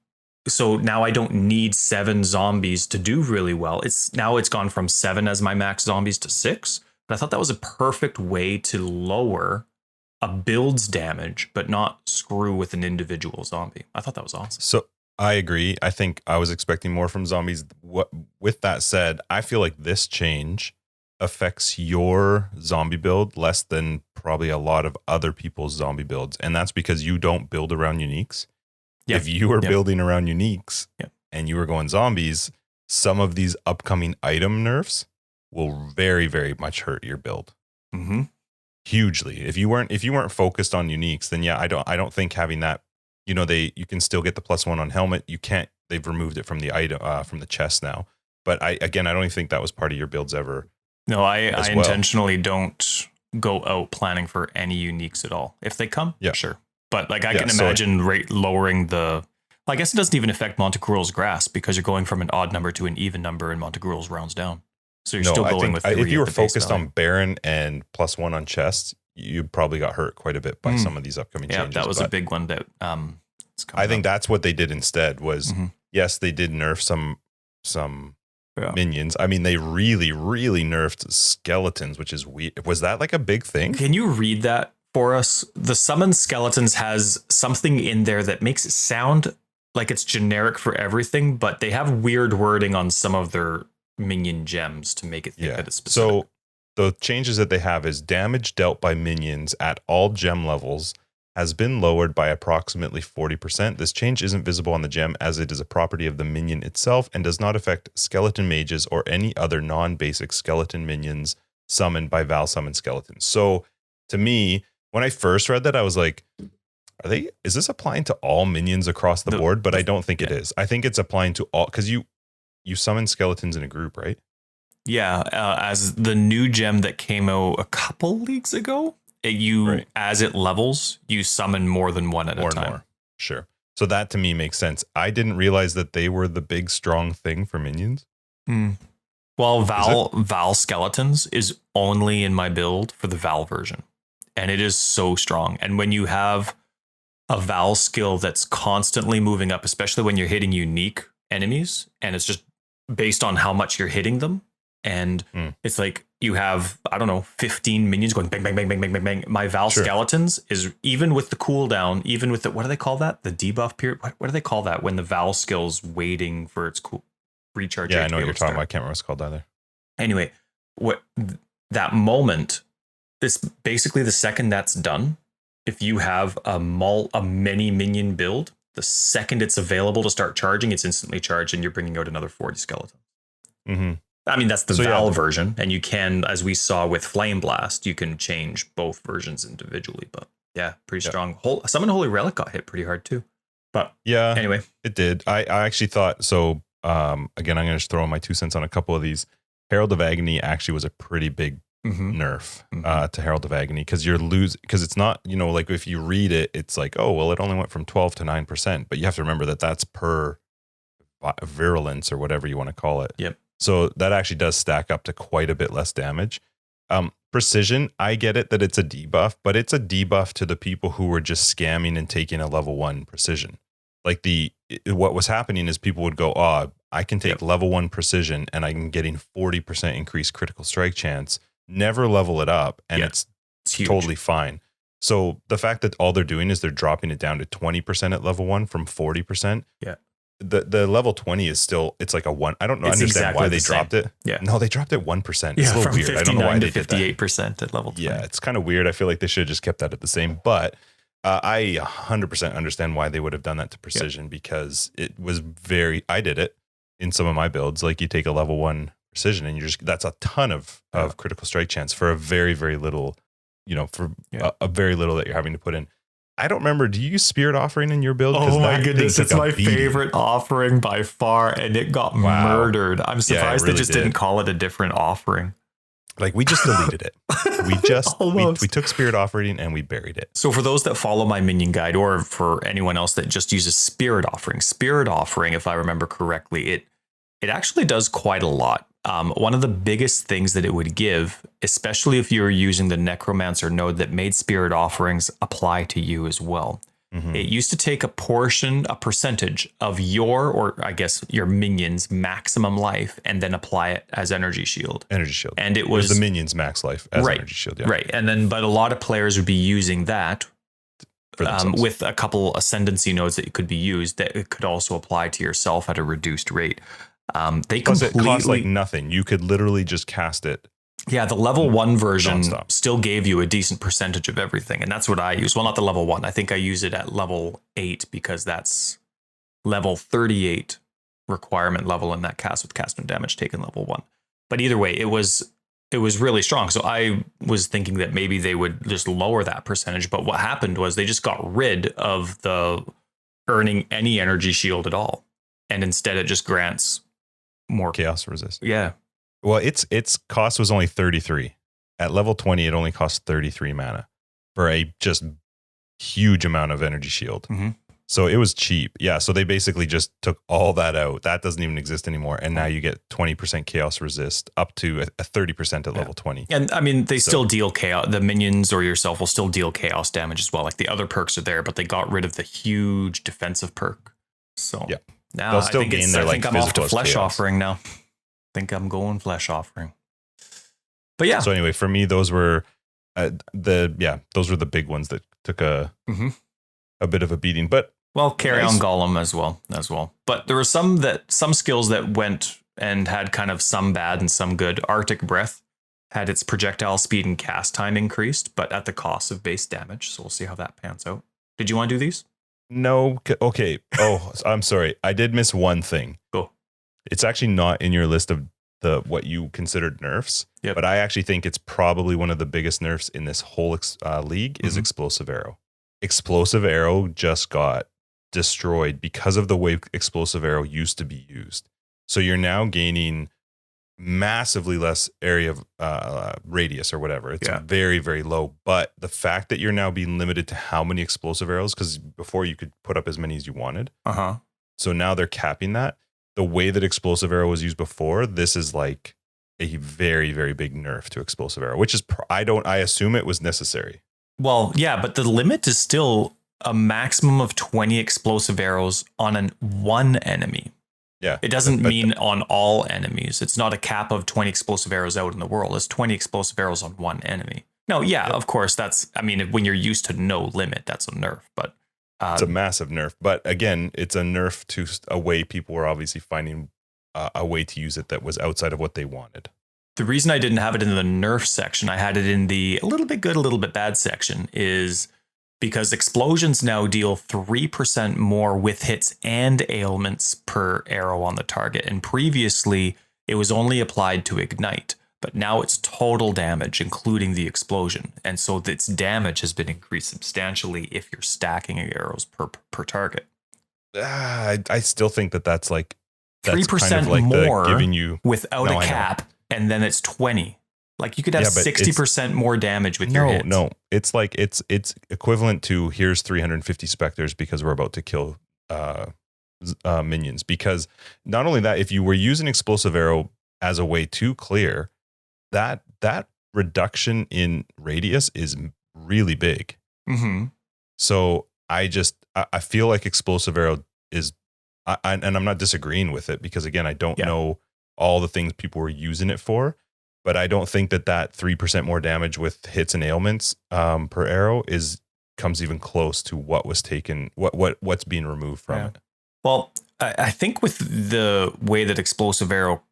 So now I don't need 7 zombies to do really well. It's gone from 7 as my max zombies to 6. But I thought that was a perfect way to lower a build's damage, but not screw with an individual zombie. I thought that was awesome. So I agree. I think I was expecting more from zombies. With that said, I feel like this change affects your zombie build less than probably a lot of other people's zombie builds. And that's because you don't build around uniques. Yep. If you were building around uniques and you were going zombies, some of these upcoming item nerfs will very, very much hurt your build. Mm-hmm. Hugely. If you weren't focused on uniques, then I don't think having that, you can still get the +1 on helmet. You can't, they've removed it from the item, from the chest now. But I don't even think that was part of your builds ever. No, I intentionally don't go out planning for any uniques at all. If they come, sure. But like I can imagine lowering I guess it doesn't even affect Montecruel's grass because you're going from an odd number to an even number and Montecruel's rounds down. So you're still going with 3 if you were focused on Baron and +1 on chest, you probably got hurt quite a bit by some of these upcoming changes. Yeah, that was a big one that I think that's what they did instead was, yes, they did nerf some minions. I mean, they really, really nerfed skeletons, which is weird. Was that like a big thing? Can you read that for us? The summon skeletons has something in there that makes it sound like it's generic for everything, but they have weird wording on some of their minion gems to make it think that it's specific. So the changes that they have is damage dealt by minions at all gem levels has been lowered by approximately 40%. This change isn't visible on the gem as it is a property of the minion itself and does not affect skeleton mages or any other non-basic skeleton minions summoned by Val Summon Skeletons. So to me, when I first read that, I was like, is this applying to all minions across the board? But I don't think it is. I think it's applying to all, because you summon skeletons in a group, right? Yeah, as the new gem that came out a couple leagues ago, as it levels, you summon more than one at a time. More. Sure. So that to me makes sense. I didn't realize that they were the big strong thing for minions. Well, Val Skeletons is only in my build for the Val version, and it is so strong. And when you have a Val skill that's constantly moving up, especially when you're hitting unique enemies, and it's just based on how much you're hitting them. And it's like you have, 15 minions going bang, bang, bang, bang, bang, bang, bang. My Val Skeletons is even with the cooldown, even with what do they call that? The debuff period? What do they call that when the Val skill's waiting for its recharge? Yeah, I know what you're talking about. I can't remember what it's called either. Anyway, that moment is basically the second that's done. If you have a many minion build, the second it's available to start charging, it's instantly charged and you're bringing out another 40 skeletons. Mm-hmm. I mean, that's the Val version. And you can, as we saw with Flame Blast, you can change both versions individually. But yeah, pretty strong. Summon Holy Relic got hit pretty hard too. But anyway, it did. I actually thought so. Again, I'm going to just throw in my 2 cents on a couple of these. Herald of Agony actually was a pretty big nerf to Herald of Agony because because it's not, like if you read it, it's like, oh, well, it only went from 12 to 9%. But you have to remember that that's per virulence or whatever you want to call it. Yep. So that actually does stack up to quite a bit less damage. Precision, I get it that it's a debuff, but it's a debuff to the people who were just scamming and taking a level 1 precision. Like what was happening is people would go, I can take level 1 precision and I'm getting 40% increased critical strike chance, never level it up, and it's totally fine. So the fact that all they're doing is they're dropping it down to 20% at level 1 from 40%. Yeah. The level 20 is still, it's like a 1. I don't know. I understand why they dropped it. Yeah. No, they dropped it 1%. It's a little weird. I don't know why they did that. 58% at level 20. Yeah, it's kind of weird. I feel like they should have just kept that at the same. But I 100% understand why they would have done that to precision because it was I did it in some of my builds. Like you take a level 1 precision and that's a ton of critical strike chance for a very, very little, a very little that you're having to put in. I don't remember. Do you use Spirit Offering in your build? Oh my goodness. It's my favorite offering by far. And it got murdered. I'm surprised they just didn't call it a different offering. Like we just deleted it. We took Spirit Offering and we buried it. So for those that follow my minion guide or for anyone else that just uses Spirit Offering, if I remember correctly, it actually does quite a lot. One of the biggest things that it would give, especially if you're using the Necromancer node that made Spirit Offerings apply to you as well, It used to take a percentage of your minions' maximum life and then apply it as energy shield. Energy shield. And it was the minions' max life as energy shield. Yeah. Right. And then, but a lot of players would be using that with a couple ascendancy nodes that could be used that it could also apply to yourself at a reduced rate. It costs like nothing. You could literally just cast it. Yeah, the level 1 version still gave you a decent percentage of everything. And that's what I use. Well, not the level 1. I think I use it at level 8 because that's level 38 requirement level in that cast with cast and damage taken level 1. But either way, it was really strong. So I was thinking that maybe they would just lower that percentage. But what happened was they just got rid of the earning any energy shield at all. And instead it just grants more chaos resist. Yeah. Well, its cost was only 33. At level 20, it only costs 33 mana for a just huge amount of energy shield. Mm-hmm. So it was cheap. Yeah. So they basically just took all that out. That doesn't even exist anymore. And now you get 20% chaos resist up to a 30% at level 20. And I mean, they still deal chaos. The minions or yourself will still deal chaos damage as well. Like the other perks are there, but they got rid of the huge defensive perk. So yeah. Now they'll still gain their I think I'm off to Flesh Offering now. I think I'm going Flesh Offering. But yeah. So anyway, for me, those were those were the big ones that took a bit of a beating. But carry on Golem as well. But there were some skills that went and had kind of some bad and some good. Arctic Breath had its projectile speed and cast time increased, but at the cost of base damage. So we'll see how that pans out. Did you want to do these? No. Okay. Oh, I'm sorry. I did miss one thing. Go. It's actually not in your list of what you considered nerfs, but I actually think it's probably one of the biggest nerfs in this whole league is Explosive Arrow. Explosive Arrow just got destroyed because of the way Explosive Arrow used to be used. So you're now gaining massively less area of radius or whatever. It's very, very low. But the fact that you're now being limited to how many explosive arrows, because before you could put up as many as you wanted. So now they're capping that. The way that Explosive Arrow was used before, this is like a very, very big nerf to Explosive Arrow, which is, I assume it was necessary. Well, yeah, but the limit is still a maximum of 20 explosive arrows on one enemy. Yeah. It doesn't mean on all enemies. It's not a cap of 20 explosive arrows out in the world. It's 20 explosive arrows on one enemy. No, of course, when you're used to no limit, that's a nerf, but it's a massive nerf. But again, it's a nerf to a way people were obviously finding a way to use it that was outside of what they wanted. The reason I didn't have it in the nerf section, I had it in the a little bit good, a little bit bad section, is because explosions now deal 3% more with hits and ailments per arrow on the target. And previously, it was only applied to ignite. But now it's total damage, including the explosion. And so its damage has been increased substantially if you're stacking arrows per target. I still think that's 3% kind of like more giving you without a cap, and then it's 20. Like you could have 60% more damage with your hits. No, it's like it's equivalent to here's 350 specters because we're about to kill minions. Because not only that, if you were using Explosive Arrow as a way to clear, that reduction in radius is really big. So I feel like Explosive Arrow is, and I'm not disagreeing with it because again, I don't know all the things people were using it for, but I don't think that 3% more damage with hits and ailments per arrow comes even close to what was taken, what's being removed from it. Well, I think with the way that Explosive Arrow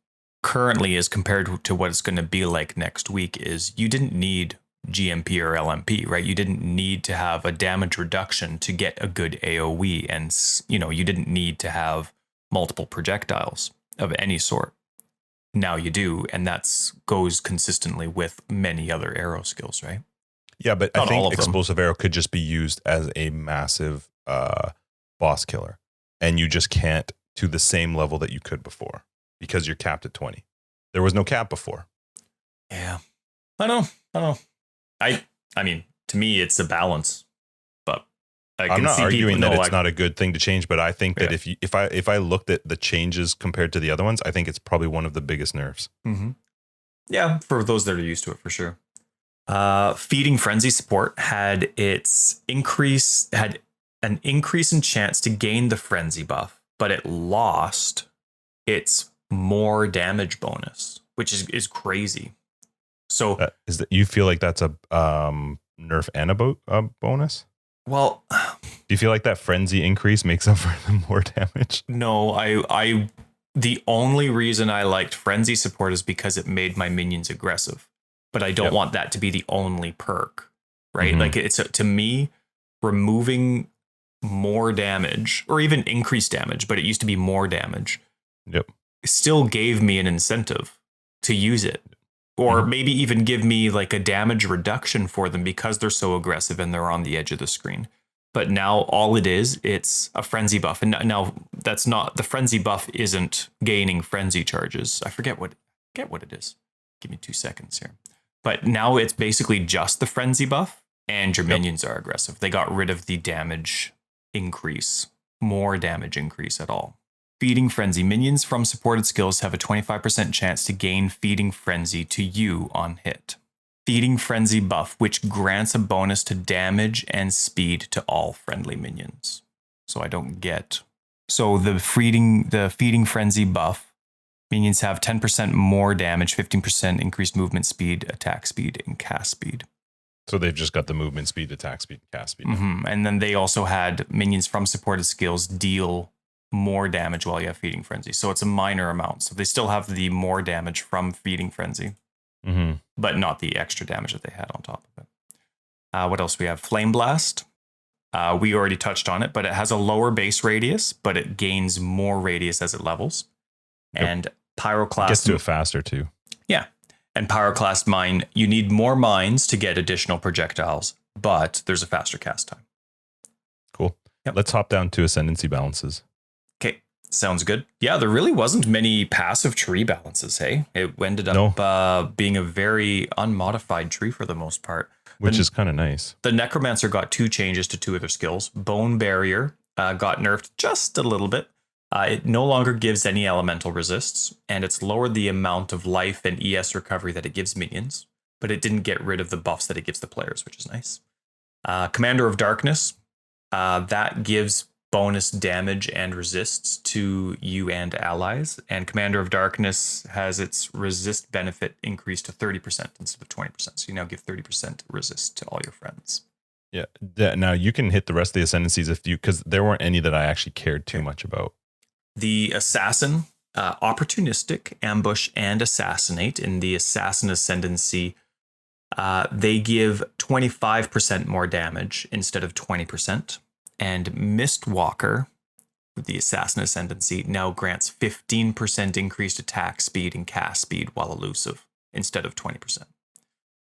currently is compared to what it's going to be like next week is you didn't need GMP or LMP, right? You didn't need to have a damage reduction to get a good AoE, and you didn't need to have multiple projectiles of any sort. Now you do, and that goes consistently with many other arrow skills, right? Yeah, but I think Explosive Arrow could just be used as a massive boss killer, and you just can't to the same level that you could before. Because you're capped at 20. There was no cap before. Yeah. I don't know. I mean, to me, it's a balance. But I'm not arguing that it's not a good thing to change, but I think that if I looked at the changes compared to the other ones, I think it's probably one of the biggest nerfs. Yeah, for those that are used to it, for sure. Feeding Frenzy support had its increase, had an increase in chance to gain the frenzy buff, but it lost its more damage bonus, which is crazy. So is that you feel like that's a nerf and a bonus? Well, do you feel like that frenzy increase makes up for the more damage? No, I the only reason I liked frenzy support is because it made my minions aggressive. But I don't want that to be the only perk, right? Mm-hmm. Like it's to me, removing more damage or even increased damage, but it used to be more damage. Yep. Still gave me an incentive to use it. Or maybe even give me like a damage reduction for them because they're so aggressive and they're on the edge of the screen. But now all it is, it's a frenzy buff. And now that's not, the frenzy buff isn't gaining frenzy charges. I forget what it is. Give me 2 seconds here. But now it's basically just the frenzy buff and your minions are aggressive. They got rid of the damage increase, more damage increase at all. Feeding Frenzy. Minions from supported skills have a 25% chance to gain Feeding Frenzy to you on hit. Feeding Frenzy buff, which grants a bonus to damage and speed to all friendly minions. So I don't get... So the Feeding Frenzy buff, minions have 10% more damage, 15% increased movement speed, attack speed, and cast speed. So they've just got the movement speed, attack speed, cast speed. Mm-hmm. And then they also had minions from supported skills deal more damage while you have Feeding Frenzy. So it's a minor amount. So they still have the more damage from Feeding Frenzy, but not the extra damage that they had on top of it. What else we have? Flame Blast. We already touched on it, but it has a lower base radius, but it gains more radius as it levels. Yep. And Pyroclast... Gets to it faster too. Yeah. And Pyroclast Mine, you need more mines to get additional projectiles, but there's a faster cast time. Cool. Yep. Let's hop down to Ascendancy balances. Okay, sounds good. Yeah, there really wasn't many passive tree balances, hey? It ended up being a very unmodified tree for the most part. Which is kind of nice. The Necromancer got 2 changes to 2 of their skills. Bone Barrier got nerfed just a little bit. It no longer gives any elemental resists, and it's lowered the amount of life and ES recovery that it gives minions, but it didn't get rid of the buffs that it gives the players, which is nice. Commander of Darkness, that gives bonus damage and resists to you and allies, and Commander of Darkness has its resist benefit increased to 30% instead of 20%, so you now give 30% resist to all your friends. Yeah. Now you can hit the rest of the ascendancies because there weren't any that I actually cared too much about. The Assassin, Opportunistic, Ambush, and Assassinate in the Assassin Ascendancy, they give 25% more damage instead of 20%. And Mistwalker, with the Assassin Ascendancy, now grants 15% increased attack speed and cast speed while elusive instead of 20%.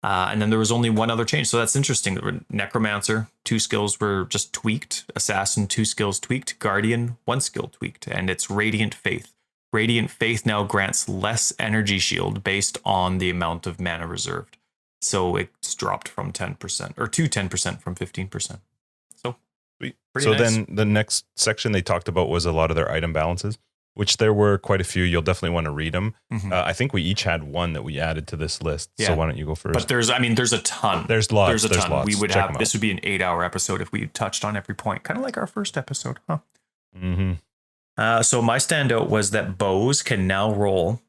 And then there was only one other change. So that's interesting. Necromancer, 2 skills were just tweaked. Assassin, 2 skills tweaked. Guardian, 1 skill tweaked. And it's Radiant Faith. Radiant Faith now grants less energy shield based on the amount of mana reserved. So it's dropped from 10% or to 10% from 15%. So nice. Then the next section they talked about was a lot of their item balances, which there were quite a few. You'll definitely want to read them. I think we each had one that we added to this list. Yeah. So why don't you go first? But there's a ton. There's lots. There's a ton. Lots. We would have, this would be an 8-hour episode if we touched on every point, kind of like our first episode, huh? So my standout was that bows can now roll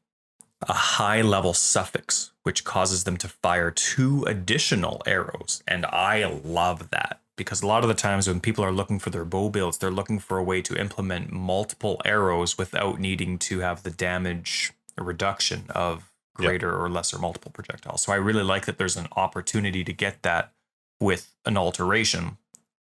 a high level suffix, which causes them to fire 2 additional arrows. And I love that. Because a lot of the times when people are looking for their bow builds, they're looking for a way to implement multiple arrows without needing to have the damage reduction of greater or lesser multiple projectiles. So I really like that there's an opportunity to get that with an alteration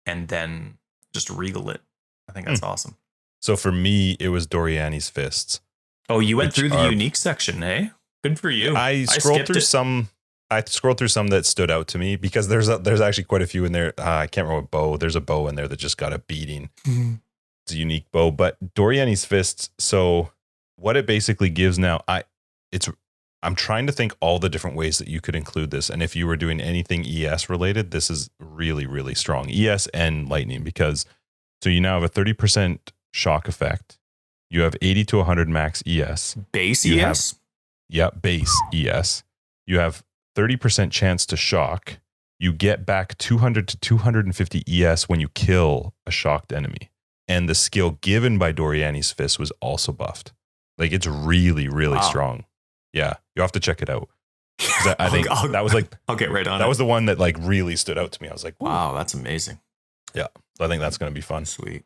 and then just regal it. I think that's awesome. So for me, it was Doriani's Fists. Oh, you went through the unique section, eh? Good for you. I scrolled through some that stood out to me because there's actually quite a few in there. I can't remember what bow. There's a bow in there that just got a beating. It's a unique bow, but Doriani's Fists. So what it basically gives now, I'm trying to think all the different ways that you could include this. And if you were doing anything ES related, this is really, really strong. ES and lightning, because so you now have a 30% shock effect. You have 80 to 100 max ES. Base ES? Base ES. You have 30% chance to shock, you get back 200 to 250 ES when you kill a shocked enemy. And the skill given by Doriani's Fist was also buffed. Like, it's really, really strong. Yeah, you have to check it out. I think that was like, I'll get right on that it. was the one that like really stood out to me. I was like, wow, that's amazing. Yeah, so I think that's going to be fun. Sweet.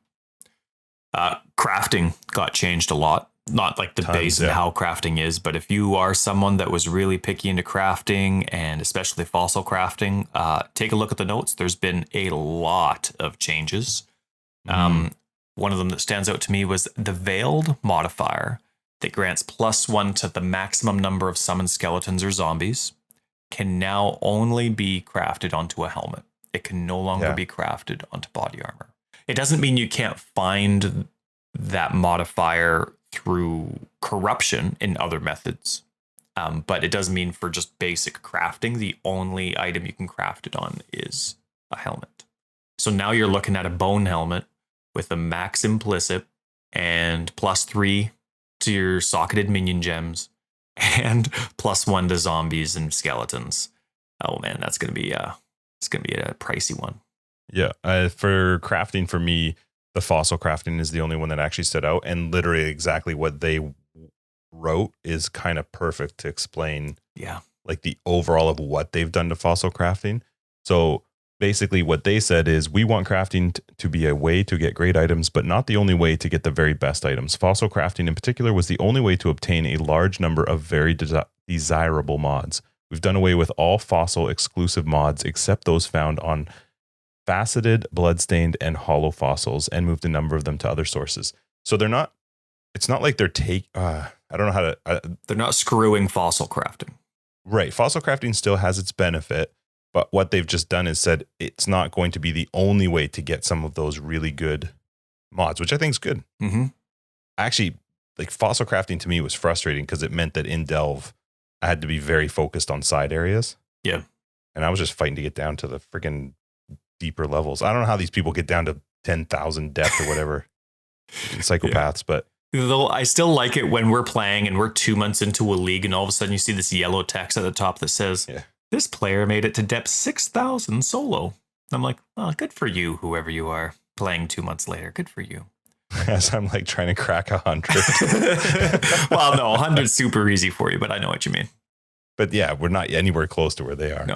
Crafting got changed a lot. Not like the base and how crafting is, but if you are someone that was really picky into crafting and especially fossil crafting, take a look at the notes. There's been a lot of changes. One of them that stands out to me was the Veiled modifier that grants +1 to the maximum number of summoned skeletons or zombies can now only be crafted onto a helmet. It can no longer be crafted onto body armor. It doesn't mean you can't find that modifier through corruption in other methods. But it does mean for just basic crafting, the only item you can craft it on is a helmet. So now you're looking at a bone helmet with a max implicit and +3 to your socketed minion gems and +1 to zombies and skeletons. Oh man, that's gonna be a pricey one. Yeah, for crafting, for me, the fossil crafting is the only one that actually stood out, and literally exactly what they wrote is kind of perfect to explain. Yeah, like the overall of what they've done to fossil crafting. So basically, what they said is, we want crafting to be a way to get great items, but not the only way to get the very best items. Fossil crafting in particular was the only way to obtain a large number of very desirable mods. We've done away with all fossil exclusive mods except those found on faceted, bloodstained, and hollow fossils, and moved a number of them to other sources. So they're not, it's not like they're I don't know how to, they're not screwing fossil crafting. Right. Fossil crafting still has its benefit, but what they've just done is said it's not going to be the only way to get some of those really good mods, which I think is good. Mm-hmm. Actually, like, fossil crafting to me was frustrating because it meant that in Delve, I had to be very focused on side areas. Yeah. And I was just fighting to get down to the freaking deeper levels. I don't know how these people get down to 10,000 depth or whatever. Psychopaths, but though I still like it when we're playing and we're 2 months into a league and all of a sudden you see this yellow text at the top that says, this player made it to depth 6,000 solo. I'm like, oh, good for you, whoever you are, playing 2 months later. Good for you. As I'm like trying to crack 100. Well, no, 100's super easy for you, but I know what you mean. But yeah, we're not anywhere close to where they are.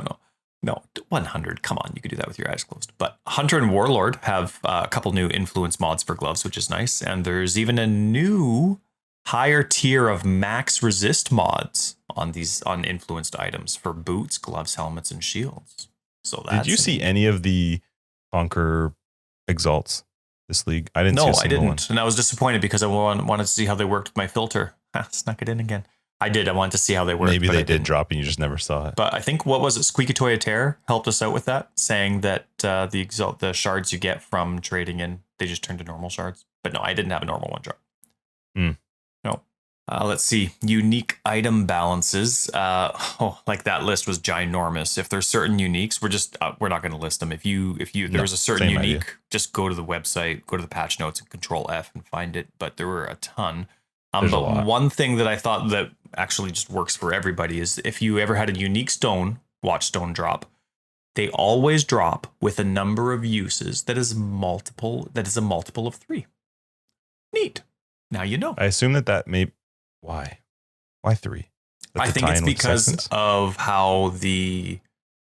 No, 100. Come on, you could do that with your eyes closed. But Hunter and Warlord have a couple new influence mods for gloves, which is nice. And there's even a new higher tier of max resist mods on influenced items for boots, gloves, helmets, and shields. So that's, did you see any of the Conquer exalts this league? I didn't see a single one. And I was disappointed because I wanted to see how they worked with my filter. Snuck it in again. I did. I wanted to see how they worked. Maybe they did drop and you just never saw it. But I think, what was it? Squeaky Toy Terror helped us out with that, saying that the shards you get from trading in, they just turn to normal shards. But no, I didn't have a normal one drop. No. Let's see. Unique item balances. Like that list was ginormous. If there's certain uniques, we're not going to list them. If there was a certain unique, just go to the website, go to the patch notes, and Control F and find it. But there were a ton. But one thing that I thought that actually just works for everybody is, if you ever had a unique stone, watchstone drop, they always drop with a number of uses that is a multiple of 3. Neat. Now you know. I assume that may. Why 3? I think it's because of how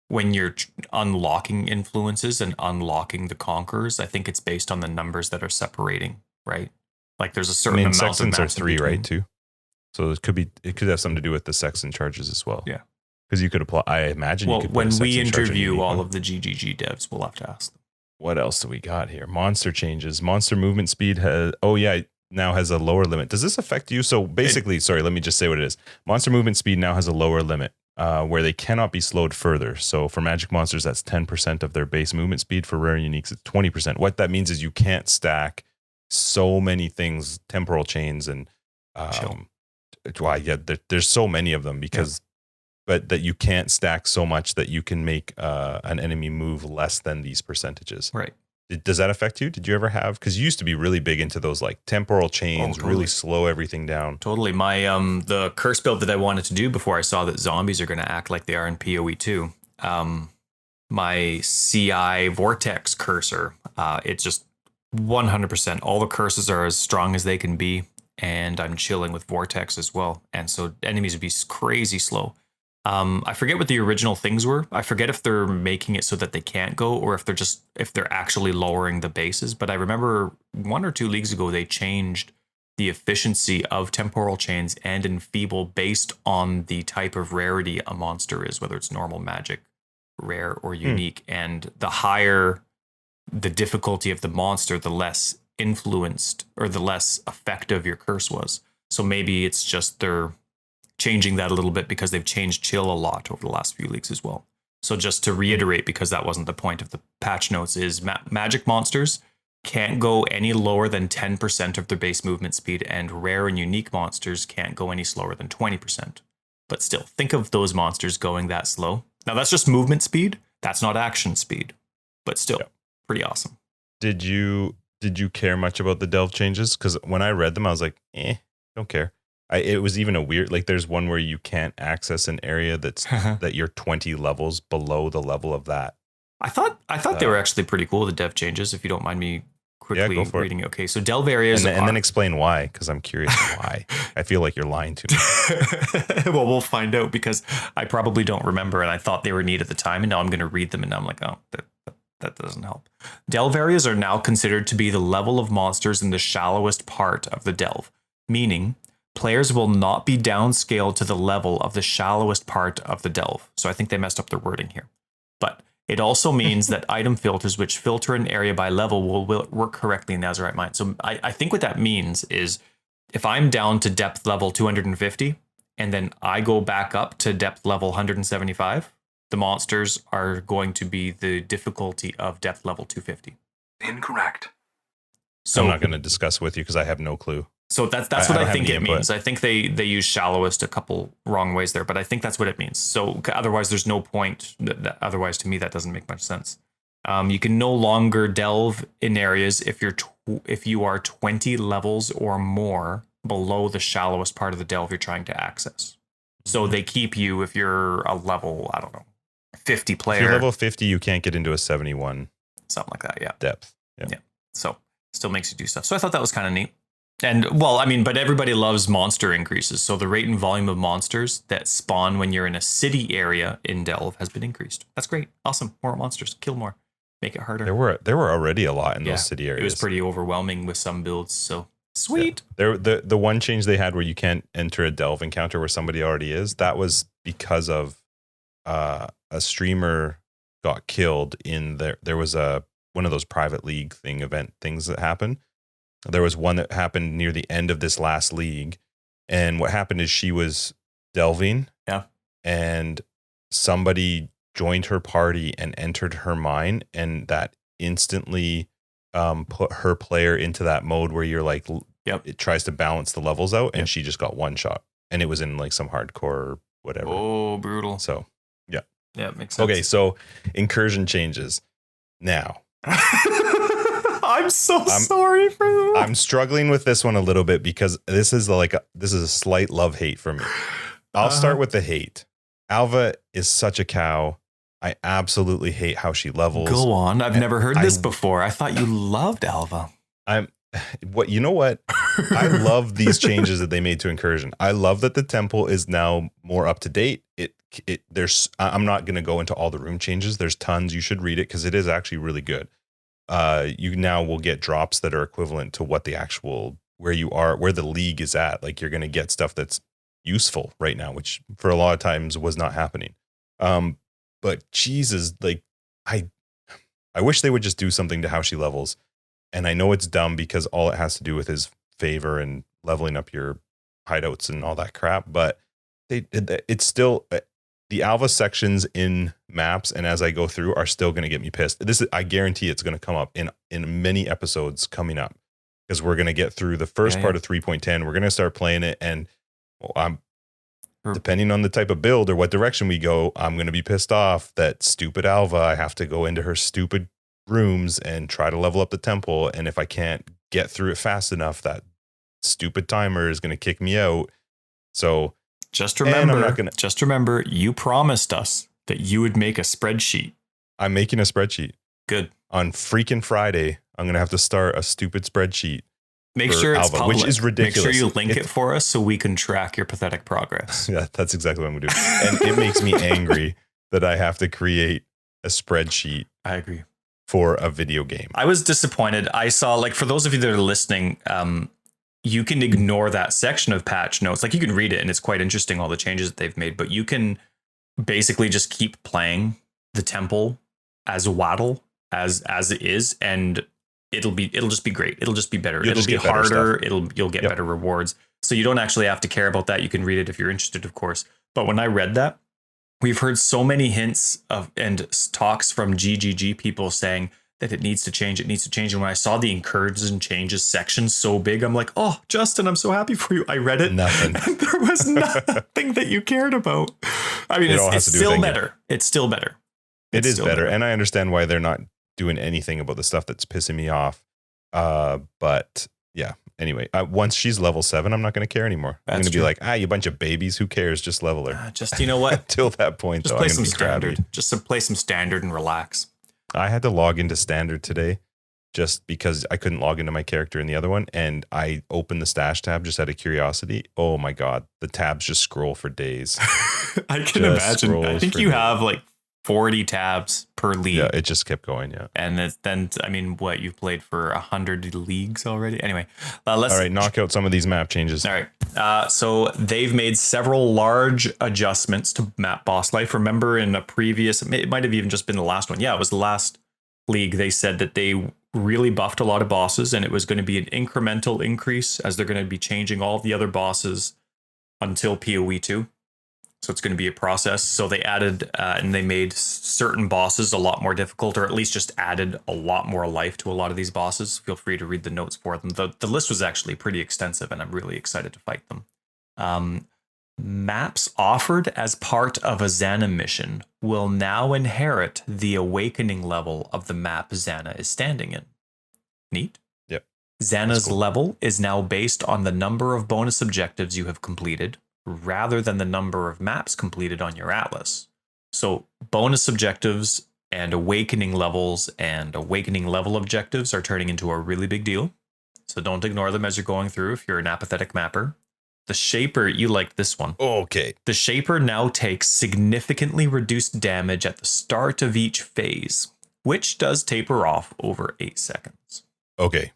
when you're unlocking influences and unlocking the conquerors, I think it's based on the numbers that are separating, right? Like there's a certain amount of sextons are 3, right? Too. So it could have something to do with the sexton charges as well. Yeah. Because you could apply, I imagine you could put when we interview all of the GGG devs, we'll have to ask them. What else do we got here? Monster changes. Monster movement speed now has a lower limit. Does this affect you? So basically, let me just say what it is. Monster movement speed now has a lower limit where they cannot be slowed further. So for magic monsters, that's 10% of their base movement speed. For rare uniques, it's 20%. What that means is you can't stack so many things, temporal chains, and there's so many of them because, but that you can't stack so much that you can make an enemy move less than these percentages. Right. Does that affect you? Did you ever have? Because you used to be really big into those like temporal chains, totally. Really slow everything down. Totally. My the curse build that I wanted to do before I saw that zombies are going to act like they are in POE 2. my CI Vortex cursor. It's just 100%. All the curses are as strong as they can be, and I'm chilling with Vortex as well. And so enemies would be crazy slow. I forget what the original things were. I forget if they're making it so that they can't go, or if they're actually lowering the bases. But I remember 1 or 2 leagues ago they changed the efficiency of temporal chains and enfeeble based on the type of rarity a monster is, whether it's normal, magic, rare, or unique. And the higher the difficulty of the monster, the less influenced or the less effective your curse was. So maybe it's just they're changing that a little bit because they've changed chill a lot over the last few leagues as well. So just to reiterate, because that wasn't the point of the patch notes, is magic monsters can't go any lower than 10% of their base movement speed, and rare and unique monsters can't go any slower than 20%. But still, think of those monsters going that slow. Now that's just movement speed. That's not action speed, but still pretty awesome. Did you care much about the delve changes? Because when I read them, I was like, don't care. It was even a weird, like there's one where you can't access an area that's that you're 20 levels below the level of that. I thought they were actually pretty cool, the dev changes, if you don't mind me quickly reading it. Okay, so delve areas and then explain why, because I'm curious why. I feel like you're lying to me. Well, we'll find out, because I probably don't remember, and I thought they were neat at the time, and now I'm going to read them, and I'm like, oh, that doesn't help. Delve areas are now considered to be the level of monsters in the shallowest part of the delve, meaning players will not be downscaled to the level of the shallowest part of the delve. So I think they messed up their wording here. But it also means that item filters, which filter an area by level, will work correctly in the Azurite Mind. So I think what that means is if I'm down to depth level 250, and then I go back up to depth level 175, the monsters are going to be the difficulty of depth level 250. Incorrect. So I'm not going to discuss with you because I have no clue. So that's what I think it means. I think they use shallowest a couple wrong ways there, but I think that's what it means. So otherwise, there's no point. Otherwise, to me, that doesn't make much sense. You can no longer delve in areas if you are 20 levels or more below the shallowest part of the delve you're trying to access. So they keep you if you're a level, I don't know, 50 player. If you're level 50, you can't get into a 71. Something like that, yeah. Depth. Yeah. So still makes you do stuff. So I thought that was kind of neat. And well, I mean, but everybody loves monster increases. So the rate and volume of monsters that spawn when you're in a city area in Delve has been increased. That's great. Awesome. More monsters. Kill more. Make it harder. There were already a lot in those city areas. It was pretty overwhelming with some builds. So sweet. Yeah. The one change they had where you can't enter a Delve encounter where somebody already is, that was because of a streamer got killed in there. There was one of those private league event things that happened. There was one that happened near the end of this last league. And what happened is she was delving. Yeah. And somebody joined her party and entered her mine. And that instantly put her player into that mode where you're like, it tries to balance the levels out. And she just got one shot. And it was in like some hardcore or whatever. Oh, brutal. So, yeah. Yeah, it makes sense. Okay, so incursion changes. Now. I'm so sorry for that. I'm struggling with this one a little bit because this is a slight love-hate for me. I'll start with the hate. Alva is such a cow. I absolutely hate how she levels. Go on. I've never heard this before. I thought you loved Alva. You know what? I love these changes that they made to incursion. I love that the temple is now more up to date. I'm not going to go into all the room changes. There's tons. You should read it because it is actually really good. You now will get drops that are equivalent to what the actual where the league is at. Like you're going to get stuff that's useful right now, which for a lot of times was not happening. But Jesus, like I wish they would just do something to how she levels. And I know it's dumb because all it has to do with is favor and leveling up your hideouts and all that crap. But it's still the Alva sections in maps, and as I go through, are still going to get me pissed. I guarantee it's going to come up in many episodes coming up because we're going to get through the first part of 3.10. We're going to start playing it, and depending on the type of build or what direction we go, I'm going to be pissed off that stupid Alva. I have to go into her stupid rooms and try to level up the temple, and if I can't get through it fast enough, that stupid timer is going to kick me out. So just remember, you promised us that you would make a spreadsheet. I'm making a spreadsheet. Good. On freaking Friday, I'm going to have to start a stupid spreadsheet. Make sure it's public. Which is ridiculous. Make sure you link it for us so we can track your pathetic progress. Yeah, that's exactly what I'm going to do. And it makes me angry that I have to create a spreadsheet. I agree. For a video game. I was disappointed. I saw, like, for those of you that are listening, you can ignore that section of patch notes. Like, you can read it and it's quite interesting, all the changes that they've made, but you can basically just keep playing the temple as Waddle as it is, and it'll just be great. It'll just be better. It'll be harder. You'll get better rewards. So you don't actually have to care about that. You can read it if you're interested, of course. But when I read that, we've heard so many hints of and talks from GGG people saying that it needs to change. It needs to change. And when I saw the encourages and changes section so big, I'm like, oh, Justin, I'm so happy for you. I read it. Nothing. And there was nothing that you cared about. I mean, it's still better. It's still better. It is better. And I understand why they're not doing anything about the stuff that's pissing me off. But yeah, anyway, once she's level 7, I'm not going to care anymore. I'm going to be like, you bunch of babies. Who cares? Just level her. You know what? Till that point, just though, play some standard. Just play some standard and relax. I had to log into standard today just because I couldn't log into my character in the other one. And I opened the stash tab just out of curiosity. Oh my God. The tabs just scroll for days. I can imagine. I think you have like 40 tabs per league. Yeah, it just kept going. Yeah. And then, I mean, what, you've played for 100 leagues already? Anyway, all right, knock out some of these map changes. All right. So they've made several large adjustments to map boss life. Remember in a previous, it might have even just been the last one. Yeah, it was the last league. They said that they really buffed a lot of bosses and it was going to be an incremental increase as they're going to be changing all the other bosses until POE 2. So it's going to be a process. So they added and they made certain bosses a lot more difficult, or at least just added a lot more life to a lot of these bosses. Feel free to read the notes for them. The list was actually pretty extensive and I'm really excited to fight them. Maps offered as part of a Xana mission will now inherit the awakening level of the map Xana is standing in. Neat. Yep. Xana's level is now based on the number of bonus objectives you have completed, rather than the number of maps completed on your atlas. So bonus objectives and awakening levels and awakening level objectives are turning into a really big deal. So don't ignore them as you're going through if you're an apathetic mapper. The Shaper, you liked this one. Okay. The Shaper now takes significantly reduced damage at the start of each phase, which does taper off over 8 seconds. Okay.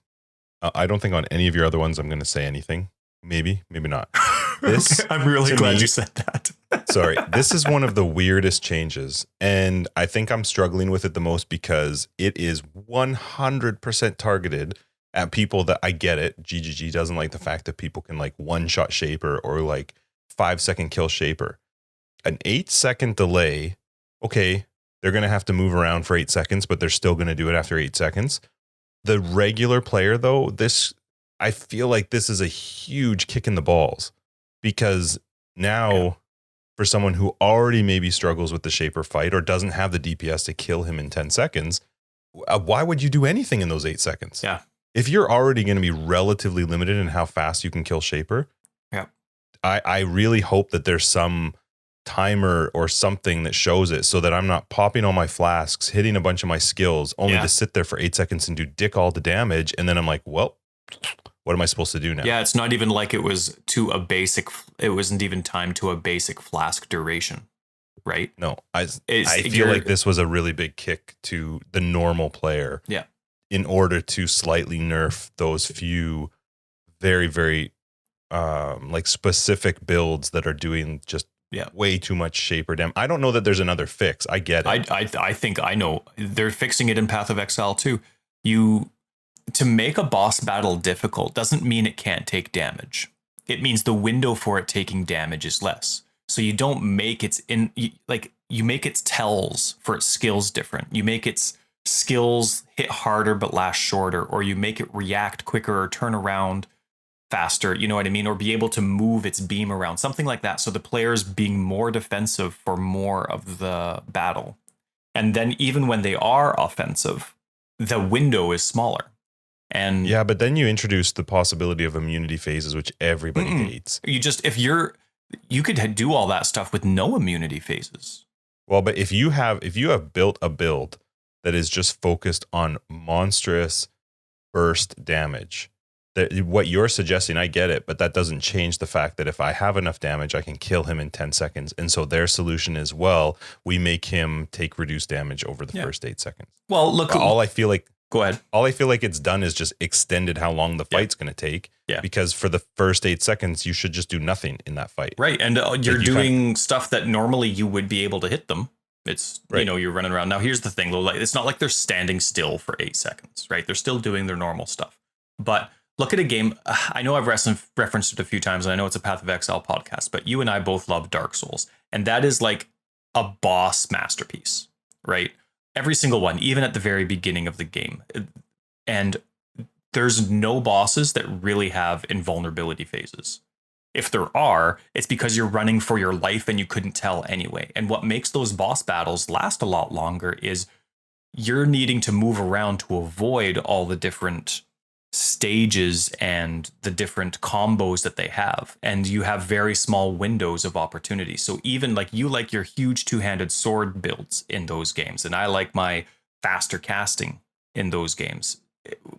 I don't think on any of your other ones I'm going to say anything. Maybe not. This, okay, I'm really glad you said that. Sorry. This is one of the weirdest changes. And I think I'm struggling with it the most because it is 100% targeted at people that I get it. GGG doesn't like the fact that people can like one-shot Shaper or like 5-second kill Shaper. An 8-second delay. Okay. They're going to have to move around for 8 seconds, but they're still going to do it after 8 seconds. The regular player though, I feel like this is a huge kick in the balls because now for someone who already maybe struggles with the Shaper fight or doesn't have the DPS to kill him in 10 seconds, why would you do anything in those 8 seconds? Yeah. If you're already going to be relatively limited in how fast you can kill Shaper, yeah. I really hope that there's some timer or something that shows it so that I'm not popping all my flasks, hitting a bunch of my skills only to sit there for 8 seconds and do dick all the damage. And then I'm like, well, what am I supposed to do now? Yeah, it's not even like it was it wasn't even timed to a basic flask duration, right? No, I feel like this was a really big kick to the normal player. Yeah. In order to slightly nerf those few very, very like specific builds that are doing just way too much Shaper damage. I don't know that there's another fix. I get it. I think I know. They're fixing it in Path of Exile too. To make a boss battle difficult doesn't mean it can't take damage. It means the window for it taking damage is less. So you don't make you make its tells for its skills different. You make its skills hit harder but last shorter, or you make it react quicker or turn around faster, you know what I mean? Or be able to move its beam around, something like that. So the player's being more defensive for more of the battle. And then even when they are offensive, the window is smaller. And yeah, but then you introduce the possibility of immunity phases, which everybody hates. You could do all that stuff with no immunity phases. Well, but if you have built a build that is just focused on monstrous burst damage. That what you're suggesting, I get it, but that doesn't change the fact that if I have enough damage, I can kill him in 10 seconds. And so their solution is, well, we make him take reduced damage over the first 8 seconds. Well, look, all I feel like, go ahead. All I feel like it's done is just extended how long the fight's going to take. Yeah. Because for the first 8 seconds, you should just do nothing in that fight. Right. And you're doing stuff that normally you would be able to hit them. It's, you know, you're running around. Now, here's the thing, though. Like, it's not like they're standing still for 8 seconds, right? They're still doing their normal stuff. But look at a game. I know I've referenced it a few times, and I know it's a Path of Exile podcast, but you and I both love Dark Souls. And that is like a boss masterpiece, right? Every single one, even at the very beginning of the game. And there's no bosses that really have invulnerability phases. If there are, it's because you're running for your life and you couldn't tell anyway. And what makes those boss battles last a lot longer is you're needing to move around to avoid all the different stages and the different combos that they have. And you have very small windows of opportunity. So even like you like your huge two-handed sword builds in those games, and I like my faster casting in those games.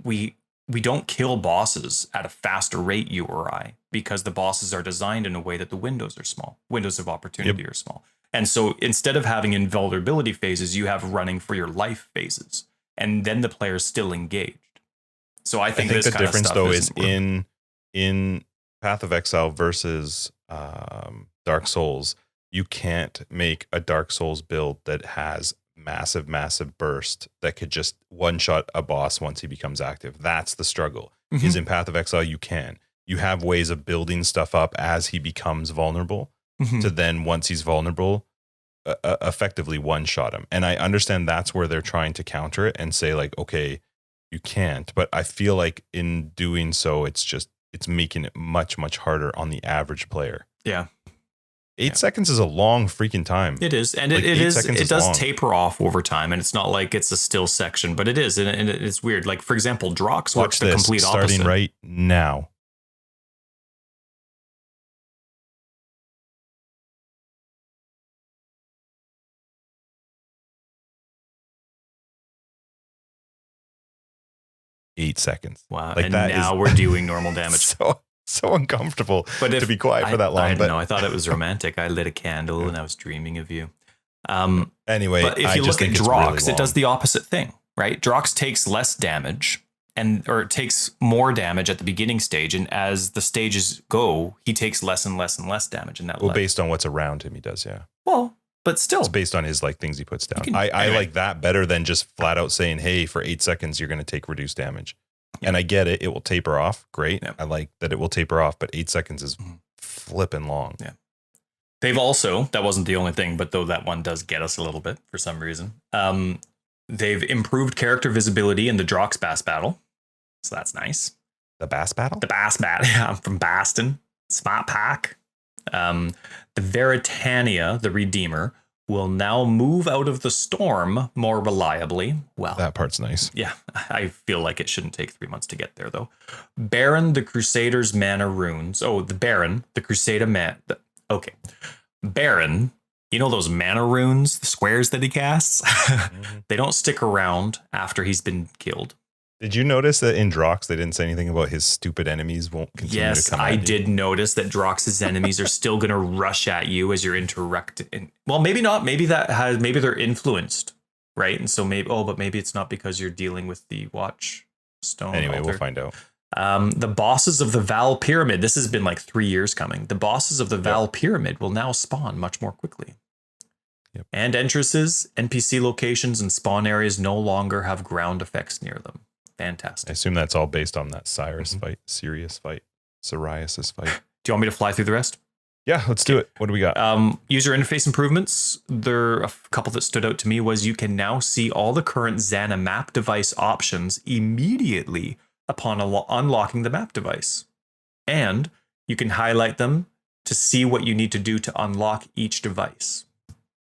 We don't kill bosses at a faster rate, you or I, because the bosses are designed in a way that the windows are small. Windows of opportunity are small. And so instead of having invulnerability phases, you have running for your life phases. And then the player's still engaged. So I think this the kind difference, of stuff though, is in Path of Exile versus Dark Souls, you can't make a Dark Souls build that has massive burst that could just one-shot a boss once he becomes active. That's the struggle. Is in Path of Exile, you can. You have ways of building stuff up as he becomes vulnerable to then, once he's vulnerable, effectively one-shot him. And I understand that's where they're trying to counter it and say, like, okay, you can't. But I feel like in doing so, it's making it much harder on the average player. Yeah. 8 seconds is a long freaking time. It is. And like it does taper off over time. And it's not like it's a still section, but it is. And it's weird. Like, for example, Drox works the complete opposite. Starting right now. Eight seconds. Wow. Like, and now we're doing normal damage. So uncomfortable to be quiet for that long. I don't know. I thought it was romantic. I lit a candle and I was dreaming of you. Anyway, but if you look at Drox, it does the opposite thing, right? Drox takes less damage or it takes more damage at the beginning stage. And as the stages go, he takes less and less and less damage in that. Well, based on what's around him, he does. Yeah. Well, but still, it's based on his like things he puts down. I like that better than just flat out saying, hey, for 8 seconds, you're going to take reduced damage. Yeah. And I get it. It will taper off. Great. Yeah. I like that it will taper off, but 8 seconds is flipping long. Yeah. They've also, that wasn't the only thing, but though that one does get us a little bit for some reason. They've improved character visibility in the Drox Bass battle. So that's nice. The Bass battle? The Bass battle. Yeah, I'm from Baston. Smart Pack. The Veritania, the Redeemer, will now move out of the storm more reliably. Well, that part's nice. Yeah, I feel like it shouldn't take 3 months to get there, though. Baron, the Crusader's mana runes. Oh, the Baron, the Crusader man. Okay. Baron, you know those mana runes, the squares that he casts? They don't stick around after he's been killed. Did you notice that in Drox, they didn't say anything about his stupid enemies won't continue to come at you? Yes, I did notice that Drox's enemies are still going to rush at you as you're interacting. Well, maybe not. Maybe they're influenced, right? And so maybe it's not because you're dealing with the Watch Stone. Anyway, altar. We'll find out. The bosses of the Val Pyramid. This has been like 3 years coming. The bosses of the Val Pyramid will now spawn much more quickly. Yep. And entrances, NPC locations, and spawn areas no longer have ground effects near them. Fantastic. I assume that's all based on that Sirius fight. Psoriasis fight. Do you want me to fly through the rest? Yeah, let's do it. What do we got? User interface improvements. There are a couple that stood out to me was you can now see all the current Xana map device options immediately upon unlocking the map device. And you can highlight them to see what you need to do to unlock each device.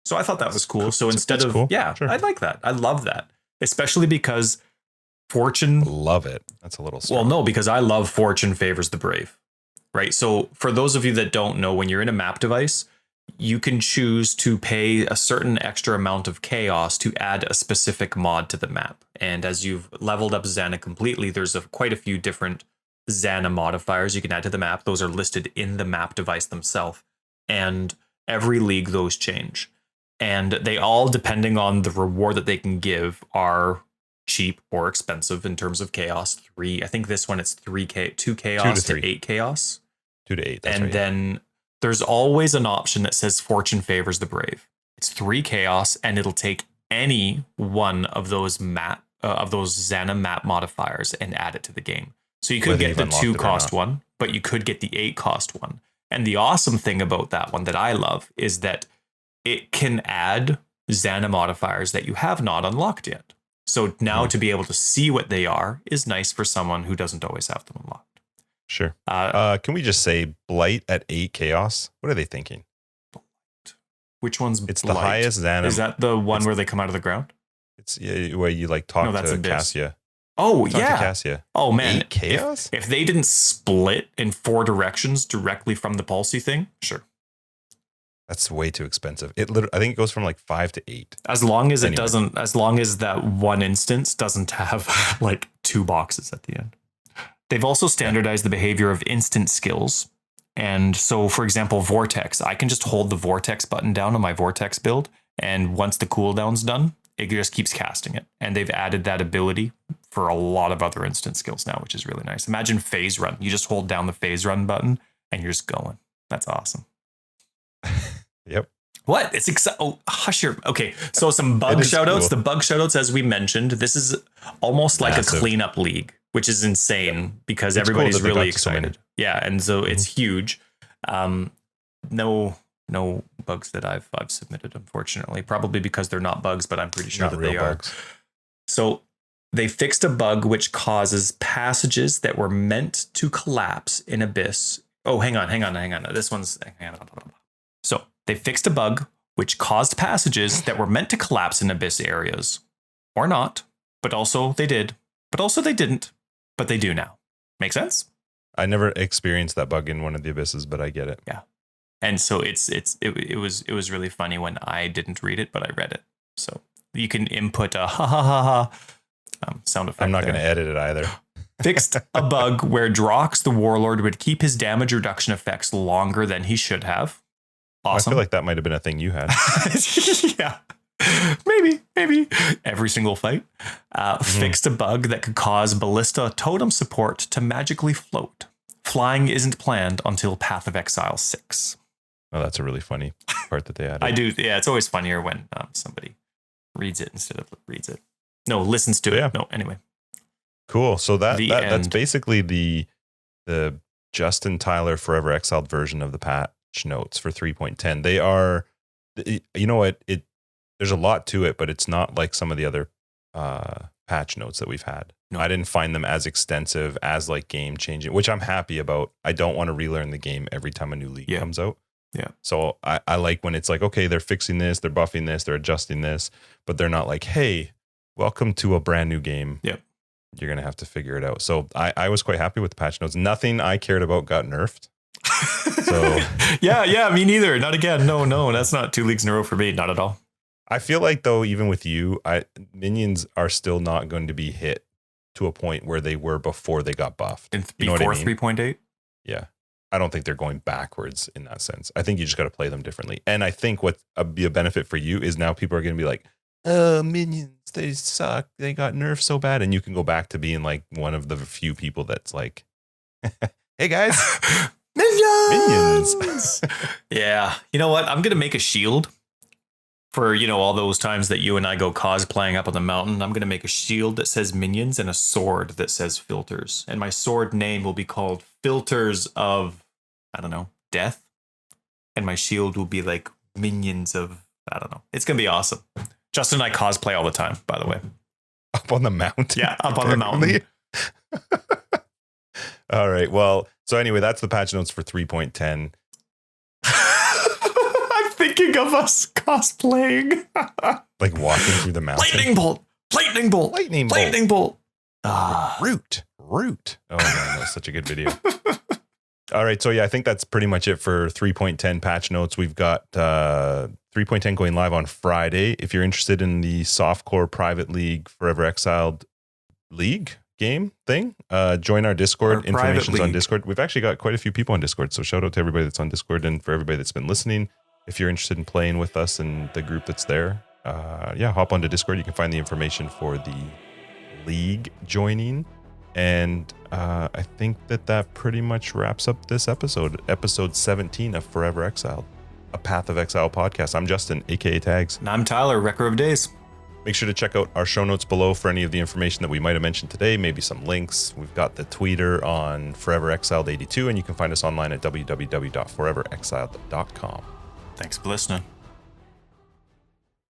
So I thought that was cool. So instead of, cool. Yeah, sure. I like that. I love that. Especially because Fortune. Love it. That's a little strong. Well, no, because I love Fortune favors the brave, right? So for those of you that don't know, when you're in a map device, you can choose to pay a certain extra amount of chaos to add a specific mod to the map. And as you've leveled up Xana completely, there's quite a few different Xana modifiers you can add to the map. Those are listed in the map device themselves. And every league, those change. And they all, depending on the reward that they can give, are cheap or expensive in terms of chaos. I think this one it's 2 chaos to 8 chaos. 2 to 8. That's and right. then there's always an option that says fortune favors the brave. It's 3 chaos, and it'll take any one of those Xana map modifiers and add it to the game. So you could get the 2 cost one, but you could get the 8 cost one. And the awesome thing about that one that I love is that it can add Xana modifiers that you have not unlocked yet. So now to be able to see what they are is nice for someone who doesn't always have them unlocked. Sure. Can we just say Blight at 8 chaos? What are they thinking? Which one's It's Blight? the highest Xana. Is that the one where they come out of the ground? It's where you like talk to Abyss. Cassia. Oh, Talk yeah. to Cassia. Oh, man. 8 chaos? If they didn't split in 4 directions directly from the Pulsey thing, sure. That's way too expensive. I think it goes from like 5 to 8. As long as as long as that one instance doesn't have like 2 boxes at the end. They've also standardized the behavior of instant skills. And so, for example, Vortex, I can just hold the Vortex button down on my Vortex build. And once the cooldown's done, it just keeps casting it. And they've added that ability for a lot of other instant skills now, which is really nice. Imagine Phase Run. You just hold down the Phase Run button and you're just going. That's awesome. Yep. What? It's exciting. Oh, hush your. Okay. So some bug shoutouts. Cool. The bug shoutouts, as we mentioned, this is almost like Massive. A cleanup league, which is insane because it's everybody's cool really excited. Yeah. And so it's huge. No bugs that I've submitted, unfortunately, probably because they're not bugs, but I'm pretty sure that they are. So they fixed a bug which causes passages that were meant to collapse in Abyss. Oh, hang on. This one's. So they fixed a bug which caused passages that were meant to collapse in Abyss areas, or not, but also they did, but also they didn't, but they do now. Make sense? I never experienced that bug in one of the Abysses, but I get it. Yeah. And so it was really funny when I didn't read it, but I read it. So you can input a ha ha ha ha sound effect. I'm not going to edit it either. Fixed a bug where Drox the Warlord would keep his damage reduction effects longer than he should have. Awesome. I feel like that might have been a thing you had. Yeah. Maybe. Every single fight. Fixed a bug that could cause Ballista totem support to magically float. Flying isn't planned until Path of Exile 6. Oh, that's a really funny part that they added. I do. Yeah, it's always funnier when somebody reads it instead of reads it. No, listens to it. Yeah. No, anyway. Cool. So that's basically the Justin Tyler Forever Exiled version of the patch notes for 3.10. They are, you know what, there's a lot to it, but it's not like some of the other patch notes that we've had. No. I didn't find them as extensive as like game changing, which I'm happy about. I don't want to relearn the game every time a new league comes out. Yeah. So I like when it's like, okay, they're fixing this, they're buffing this, they're adjusting this, but they're not like, hey, welcome to a brand new game. Yep. You're going to have to figure it out. So I was quite happy with the patch notes. Nothing I cared about got nerfed. So yeah, me neither. Not again. No, that's not 2 leagues in a row for me. Not at all. I feel like though, even with you, minions are still not going to be hit to a point where they were before they got buffed. Before 3.8? Yeah. I don't think they're going backwards in that sense. I think you just got to play them differently. And I think what be a benefit for you is now people are going to be like, minions, they suck. They got nerfed so bad. And you can go back to being like one of the few people that's like, hey guys, minions. Yeah. You know what? I'm going to make a shield for, all those times that you and I go cosplaying up on the mountain. I'm going to make a shield that says minions and a sword that says filters. And my sword name will be called Filters of, I don't know, Death. And my shield will be like minions of, I don't know. It's going to be awesome. Justin and I cosplay all the time, by the way. Up on the mountain? Yeah, up on the mountain. All right. Well, so anyway, that's the patch notes for 3.10. I'm thinking of us cosplaying. Like walking through the mountain. Lightning bolt. Root. Oh man, that was such a good video. All right. So, yeah, I think that's pretty much it for 3.10 patch notes. We've got 3.10 going live on Friday. If you're interested in the softcore private league Forever Exiled league game thing, join our Discord. Information's on Discord. We've actually got quite a few people on Discord. So shout out to everybody that's on Discord, and for everybody that's been listening. If you're interested in playing with us and the group that's there, hop onto Discord. You can find the information for the league joining. And I think that pretty much wraps up this episode 17 of Forever Exiled, a Path of Exile podcast. I'm Justin, aka Tags. And I'm Tyler, Wrecker of Days. Make sure to check out our show notes below for any of the information that we might have mentioned today, maybe some links. We've got the Twitter on Forever Exiled 82, and you can find us online at www.foreverexiled.com. Thanks for listening.